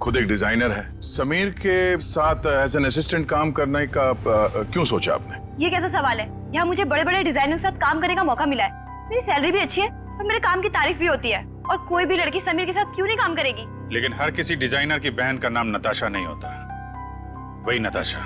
खुद एक डिजाइनर है, समीर के साथ एज एन असिस्टेंट काम करने का क्यों सोचा आपने? ये कैसा सवाल है? यहाँ मुझे बड़े बड़े डिजाइनर के साथ काम करने का मौका मिला है, मेरी सैलरी भी अच्छी है और मेरे काम की तारीफ भी होती है, और कोई भी लड़की समीर के साथ क्यों नहीं काम करेगी? लेकिन हर किसी डिजाइनर की बहन का नाम नताशा नहीं होता। वही नताशा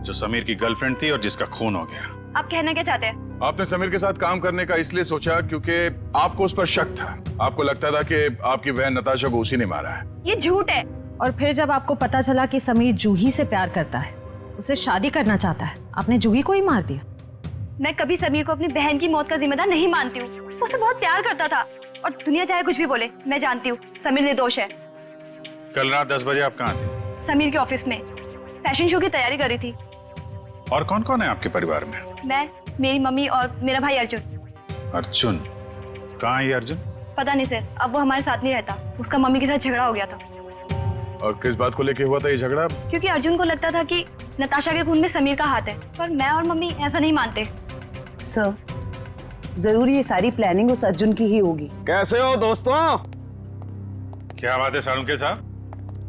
जो समीर की गर्लफ्रेंड थी और जिसका खून हो गया। आप कहना क्या चाहते हैं? आपने समीर के साथ काम करने का इसलिए सोचा क्योंकि आपको उस पर शक था, आपको लगता था कि आपकी बहन नताशा को उसी ने मारा है। ये झूठ है। और फिर जब आपको पता चला कि समीर जूही से प्यार करता है, उसे शादी करना चाहता है, आपने जूही को ही मार दिया। मैं कभी समीर को अपनी बहन की मौत का जिम्मेदार नहीं मानती हूँ। वो उसे बहुत प्यार करता था, और दुनिया चाहे कुछ भी बोले, मैं जानती हूँ समीर निर्दोष है। कल रात 10 बजे आप कहाँ थे? समीर के ऑफिस में फैशन शो की तैयारी कर रही थी। और कौन कौन है आपके परिवार में? मैं, मेरी मम्मी और मेरा भाई अर्जुन। अर्जुन? कहाँ है ये अर्जुन? पता नहीं सर, अब वो हमारे साथ नहीं रहता। उसका मम्मी के साथ झगड़ा हो गया था। और किस बात को लेके हुआ था ये झगड़ा? क्योंकि अर्जुन को लगता था कि नताशा के खून में समीर का हाथ है, पर मैं और मम्मी ऐसा नहीं मानते। सर, जरूर ये सारी प्लानिंग उस अर्जुन की ही होगी। कैसे हो दोस्तों? क्या बात है सालुंके साहब,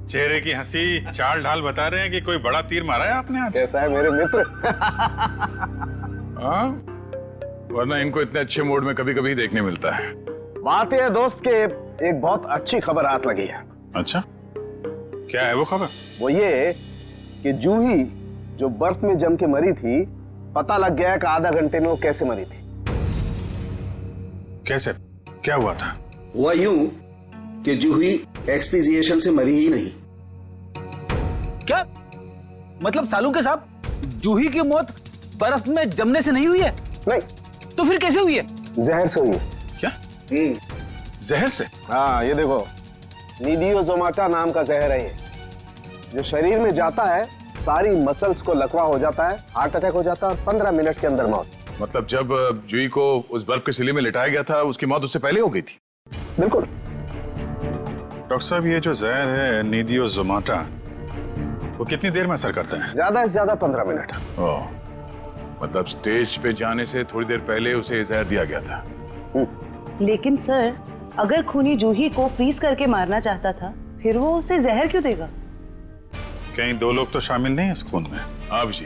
चेहरे की हंसी चाल ढाल बता रहे हैं कि कोई बड़ा तीर मारा है आपने आज। कैसा है मेरे मित्र? हाँ, वरना इनको इतने अच्छे मूड में कभी कभी देखने मिलता है। बात यह है दोस्त के एक बहुत अच्छी खबर हाथ लगी है। अच्छा, क्या है वो खबर? वो ये कि जूही जो बर्फ में जम के मरी थी, पता लग गया कि आधा घंटे में वो कैसे मरी थी। कैसे? क्या हुआ था? हुआ यूं कि जूही एक्सपीजिएशन से मरी ही नहीं। क्या मतलब सालुंके साहब, जूही की मौत बर्फ में जमने से नहीं हुई है? नहीं। तो फिर कैसे हुई है? जहर से हुई है। क्या? जहर से? हाँ, ये देखो, निडियोजोमाटा नाम का जहर है ये, जो शरीर में जाता है सारी मसल्स को लकवा हो जाता है, हार्ट अटैक हो जाता है और 15 मिनट के अंदर मौत। मतलब जब जूही को उस बर्फ के सिले में लिटाया गया था, उसकी मौत उससे पहले हो गई थी? बिल्कुल। डॉक्टर साहब, ये जो जहर है निडियोजोमाटा, वो कितनी देर में असर करता है? ज्यादा से ज्यादा 15 मिनट। ओह, मतलब स्टेज पे जाने से थोड़ी देर पहले उसे जहर दिया गया था। लेकिन सर, अगर खूनी जूही को फ्रीज करके मारना चाहता था, फिर वो उसे जहर क्यों देगा? कहीं 2 लोग तो शामिल नहीं है इस खून में? आप जी,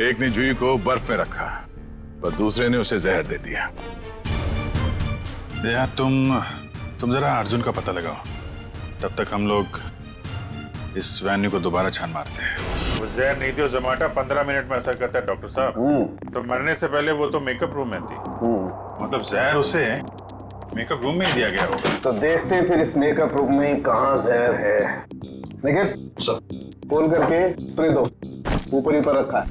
एक ने जूही को बर्फ में रखा, पर दूसरे ने उसे जहर दे दिया। यार तुम जरा अर्जुन का पता लगाओ, तब तक हम लोग इस वेन्यू को दोबारा छान मारते हैं। वो जहर निडियोजोमाटा 15 मिनट में असर करता है डॉक्टर साहब। तो मरने से पहले वो तो मेकअप रूम में थी, मतलब जहर उसे मेकअप रूम में ही दिया गया होगा। तो देखते हैं फिर इस मेकअप रूम में कहाँ जहर है। लेकिन फोन करके स्प्रे दो, ऊपर ही पर रखा है।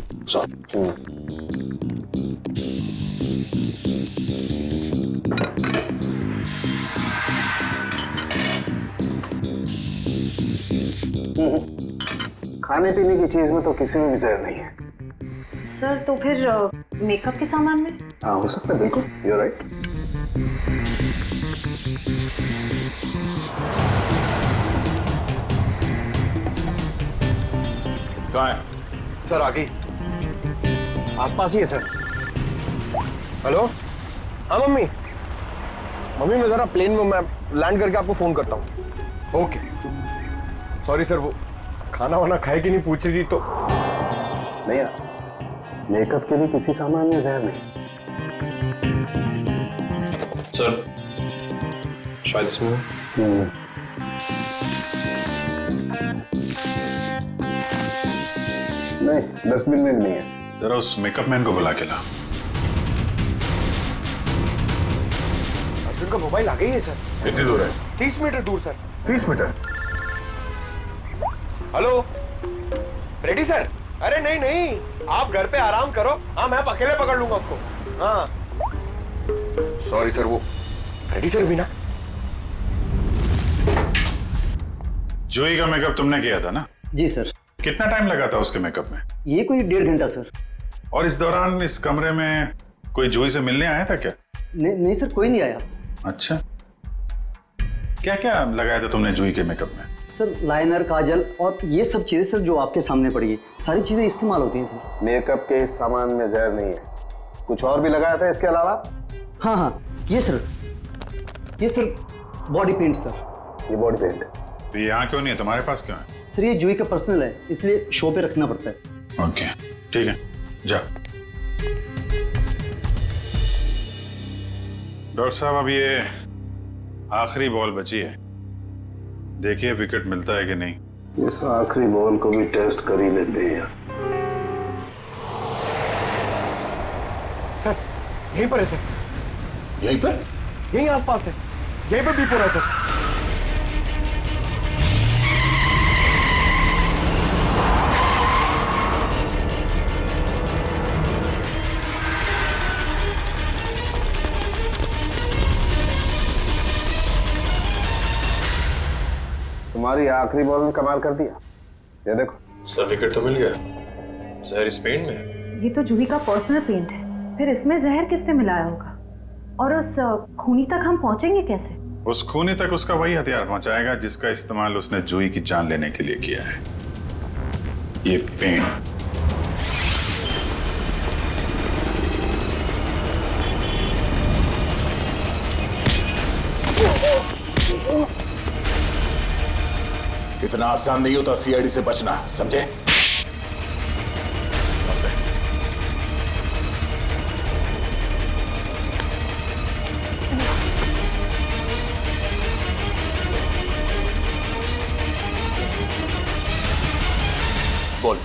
खाने पीने की चीज में तो किसी में भी जहर नहीं है। सर, तो फिर मेकअप के सामान में? हाँ, हो सकता है, बिल्कुल, यू आर राइट। कहाँ है? सर, आगे आसपास ही है सर। हेलो? हाँ मम्मी, मैं जरा प्लेन में मैं लैंड करके आपको फोन करता हूँ। ओके। सॉरी सर, वो खाना वाना खाए कि नहीं पूछ रही थी तो। नहीं यार, मेकअप के लिए किसी सामान में जहर नहीं। सर, शायद इसमें। नहीं, डस्टबिन में नहीं है। जरा उस मेकअप मैन को बुला के ला। अर्जुन का मोबाइल आ गई है सर। कितनी दूर है? 30 मीटर दूर sir. 30 metre? Hello ready sir? अरे नहीं नहीं, आप घर पे आराम करो। हाँ, मैं अकेले पकड़ लूंगा उसको। हाँ सॉरी सर, वो रेडी सर भी ना। जूही का मेकअप तुमने किया था ना? जी सर। कितना टाइम लगा था उसके मेकअप में? ये कोई 1.5 घंटा सर। और इस दौरान इस कमरे में कोई जूही से मिलने आया था क्या? नहीं सर, कोई नहीं आया। अच्छा, क्या क्या लगाया था तुमने जूही के मेकअप में? सर लाइनर, काजल और ये सब चीजें सर जो आपके सामने पड़ी है, सारी चीजें इस्तेमाल होती हैं सर। मेकअप के इस सामान में जहर नहीं है। कुछ और भी लगाया था इसके अलावा? हाँ, ये सर बॉडी पेंट सर। ये बॉडी पेंट तो यहाँ क्यों नहीं है, तुम्हारे पास क्यों है? सर ये जूही का पर्सनल है, इसलिए शो पे रखना पड़ता है। ओके ठीक है, जा। डॉक्टर साहब, अब ये आखिरी बॉल बची है, देखिए विकेट मिलता है कि नहीं। इस आखिरी बॉल को भी टेस्ट कर ही लेते हैं। सर यहीं पर है सर। यहीं पर? यहीं आसपास है, यहीं पर बीप हो रहा है सर। तुम्हारी आखिरी बॉल ने कमाल कर दिया। ये देखो सर, विकेट तो मिल गया। जहर इस पेंट में है। ये तो जूही का पर्सनल पेंट है, फिर इसमें जहर किसने मिलाया होगा? और उस खूनी तक हम पहुंचेंगे कैसे? उस खूनी तक उसका वही हथियार पहुंचाएगा जिसका इस्तेमाल उसने जूही की जान लेने के लिए किया है, ये पेंट। इतना आसान नहीं होता सीआईडी से बचना, समझे? बोल।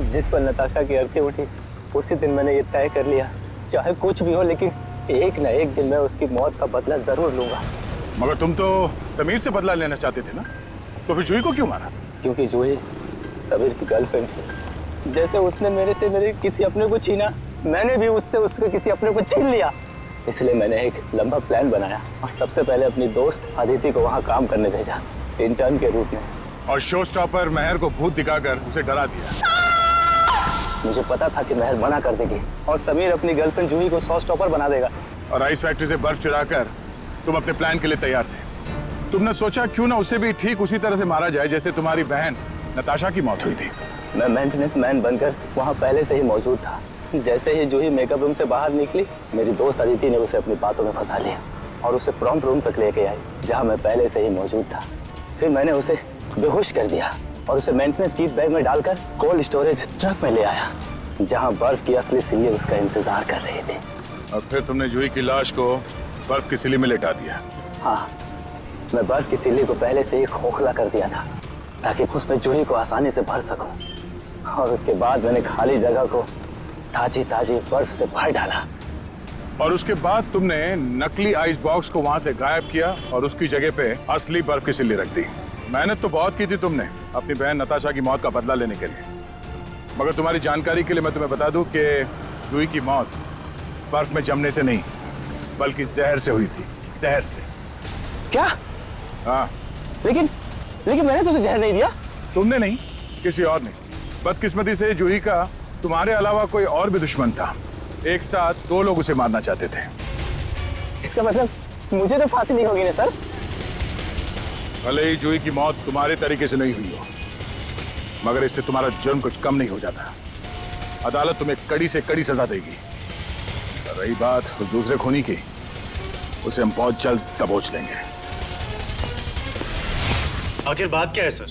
जिस पर नताशा की अर्थी उठी, उसी दिन मैंने ये तय कर लिया, चाहे कुछ भी हो, लेकिन एक न एक दिन मैं उसकी मौत का बदला जरूर लूंगा। मगर तुम तो समीर से बदला लेना चाहते थे ना, तो फिर जूही को क्यों मारा? क्योंकि जूही समीर की गर्लफ्रेंड थी। जैसे उसने मेरे से मेरे किसी अपने को छीना, मैंने भी उससे उसके किसी अपने को छीन लिया। इसलिए मैंने एक लंबा प्लान बनाया और सबसे पहले अपनी दोस्त अदिति को वहाँ काम करने भेजा, इंटर्न के रूप में। और शो स्टॉपर महर को भूत दिखाकर उसे डरा दिया। मुझे पता था कि महर मना कर देगी और समीर अपनी गर्लफ्रेंड जूही को शो स्टॉपर बना देगा। और आइस फैक्ट्री से बर्फ चुराकर तुम अपने प्लान के लिए तैयार थे। तुमने सोचा क्यों ना उसे भी ठीक उसी तरह से मारा जाए जैसे तुम्हारी बहन नताशा की मौत हुई थी। मैं मेंटेनेंस मैन बनकर वहाँ पहले से ही मौजूद था। जैसे ही जूही मेकअप रूम से बाहर निकली, मेरी दोस्त अदिति ने उसे अपनी बातों में फंसा लिया और उसे प्रॉम्प्ट रूम तक लेके आई, जहाँ मैं पहले से ही मौजूद था। फिर मैंने उसे बेहोश कर दिया और उसे मेंटेनेंस गिफ्ट बैग में डालकर कोल्ड स्टोरेज ट्रक में ले आया, जहाँ बर्फ की असली सिल्ली उसका इंतजार कर रही थी। और फिर तुमने जूही की लाश को बर्फ की सिल्ली में लेटा दिया। हाँ, मैं बर्फ की सिल्ली को पहले से ही खोखला कर दिया था ताकि उसमें जूही को आसानी से भर सकूं। और उसके बाद मैंने खाली जगह को ताजी ताजी बर्फ से भर डाला। और उसके बाद तुमने नकली आइस बॉक्स को वहां से गायब किया और उसकी जगह पे असली बर्फ की सिल्ली रख दी। मेहनत तो बहुत की थी तुमने अपनी बहन नताशा की मौत का बदला लेने के लिए, मगर तुम्हारी जानकारी के लिए मैं तुम्हें बता दूं कि जूही की मौत बर्फ में जमने से नहीं बल्कि जहर से हुई थी। जहर से। क्या? हाँ। लेकिन मैंने तो उसे जहर नहीं दिया। तुमने नहीं, किसी और ने। बदकिस्मती से जूही का तुम्हारे अलावा कोई और भी दुश्मन था। एक साथ 2 लोग उसे मारना चाहते थे। इसका मतलब मुझे तो फांसी नहीं होगी ना सर? भले ही जूही की मौत तुम्हारे तरीके से नहीं हुई हो, मगर इससे तुम्हारा जुर्म कुछ कम नहीं हो जाता। अदालत तुम्हें कड़ी से कड़ी सजा देगी। रही बात उस दूसरे खूनी की, उसे हम बहुत जल्द दबोच लेंगे। आखिर बात क्या है सर?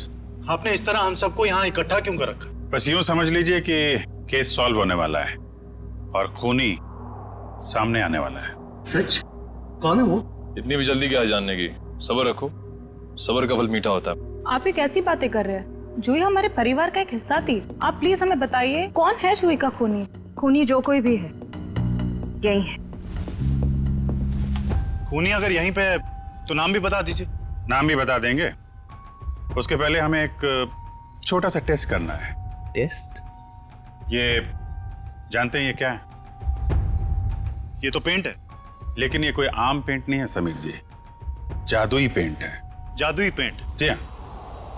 आपने इस तरह हम सबको यहाँ इकट्ठा क्यों कर रखा? बस यूं समझ लीजिए कि केस सॉल्व होने वाला है और खूनी सामने आने वाला है। सच? कौन है वो? इतनी भी जल्दी क्या है जानने की? सब्र रखो, सब्र का फल मीठा होता है। आप ये कैसी बातें कर रहे हैं? जूही हमारे परिवार का एक हिस्सा थी। आप प्लीज हमें बताइए कौन है जूही का खूनी? खूनी जो कोई भी है यही है। खूनी अगर यहीं पे है तो नाम भी बता दीजिए। नाम भी बता देंगे, उसके पहले हमें एक छोटा सा टेस्ट करना है। टेस्ट? ये जानते हैं ये क्या है? ये तो पेंट है। लेकिन ये कोई आम पेंट नहीं है समीर जी, जादुई पेंट है। जादुई पेंट? जी हाँ,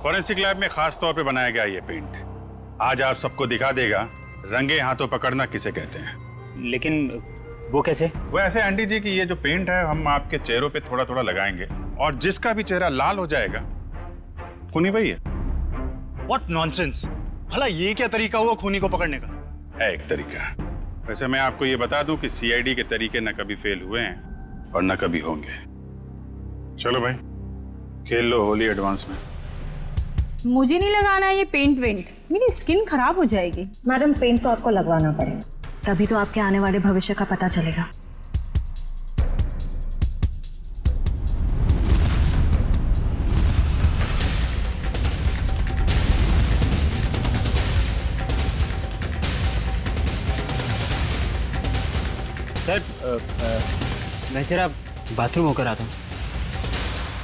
फॉरेंसिक लैब में खास तौर पे बनाया गया ये पेंट। आज आप सबको दिखा देगा रंगे हाथों पकड़ना किसे कहते हैं। लेकिन वो कैसे? वो ऐसे आंटी जी कि ये जो पेंट है हम आपके चेहरों पे थोड़ा थोड़ा लगाएंगे और जिसका भी चेहरा लाल हो जाएगा खूनी वही है। What nonsense! भला ये क्या तरीका हुआ खूनी को पकड़ने का? है एक तरीका। वैसे मैं आपको ये बता दूं कि सीआईडी के तरीके न कभी फेल हुए हैं और न कभी होंगे। चलो भाई खेल लो होली एडवांस में। मुझे नहीं लगाना है ये पेंट वेंट, मेरी स्किन खराब हो जाएगी। मैडम पेंट तो आपको लगवाना पड़ेगा, तभी तो आपके आने वाले भविष्य का पता चलेगा। सर मैं जरा बाथरूम होकर आता हूँ।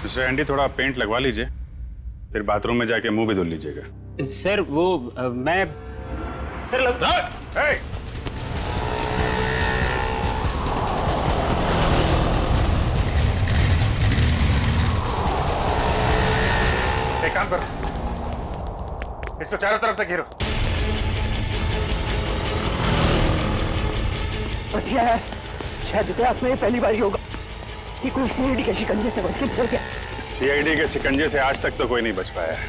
मिस्टर एंडी थोड़ा पेंट लगवा लीजिए, फिर बाथरूम में जाके मुंह भी धुल लीजिएगा। सर वो मैं सर एक काम करो, इसको चारों तरफ से घेरो। बच गया है, शायद इतिहास में ये पहली बार ही होगा कि कोई सीआईडी के शिकंजे से बच के निकल गया। सीआईडी के शिकंजे से आज तक तो कोई नहीं बच पाया है।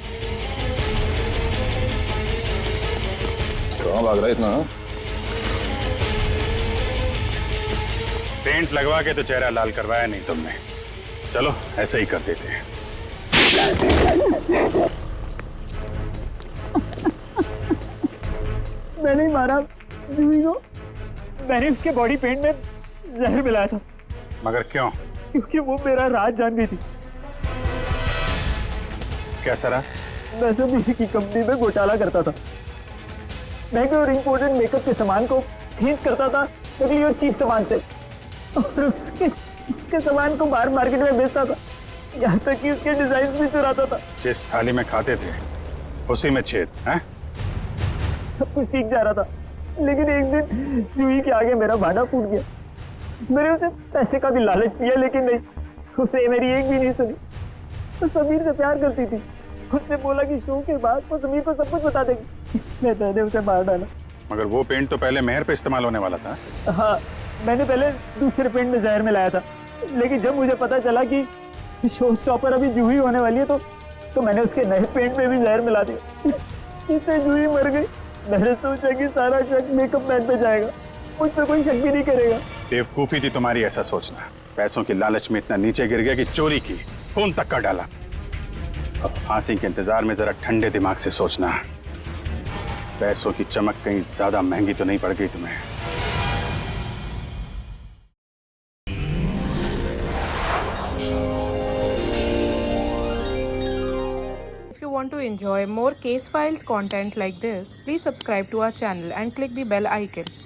कहाँ भाग रहा है इतना? पेंट लगवा के तो चेहरा लाल करवाया नहीं तुमने, चलो ऐसे ही कर देते हैं। मैंने ही मारा जूही को, मैंने उसके बॉडी पेंट में जहर मिलाया था। मगर क्यों? क्योंकि वो मेरा राज जान गई थी। कैसा राज? मैं सभी की कंपनी में घोटाला करता था, महंगे और इम्पोर्टेंट मेकअप के सामान को खरीद करता था नकली और चीप सामान से, और उसके सामान को बाहर मार्केट में बेचता था, यहाँ तक कि उसके डिजाइन भी चुराता था। जिस थाली में खाते थे उसी में छेद है? सब कुछ ठीक जा रहा था, लेकिन एक दिन जूही के आगे मेरा भांडा फूट गया। मैंने उसे पैसे का भी लालच दिया, लेकिन नहीं, उसने मेरी एक भी नहीं सुनी। तो समीर से प्यार करती थी, उसने बोला कि शो के बाद वो समीर को सब कुछ बता देगी। मैंने उसे मार डाला। मगर वो पेंट तो पहले मेहर पे इस्तेमाल होने वाला था। हाँ, मैंने पहले दूसरे पेंट में जहर मिलाया था, लेकिन जब मुझे पता चला कि शो स्टॉपर अभी जूही होने वाली है तो मैंने उसके नए पेंट में भी जहर मिला दिया। इससे जूही मर गई। मैंने सोचा कि सारा शक मेकअप मैन पे जाएगा, मुझ पे कोई शक भी नहीं करेगा। बेवकूफी थी तुम्हारी ऐसा सोचना। पैसों की लालच में इतना नीचे गिर गया कि चोरी की, खून तक कर डाला। अब फांसी के इंतजार में जरा ठंडे दिमाग से सोचना, पैसों की चमक कहीं ज्यादा महंगी तो नहीं पड़ गई तुम्हें। If you want to enjoy more case files content like this, please subscribe to our channel and click the bell icon.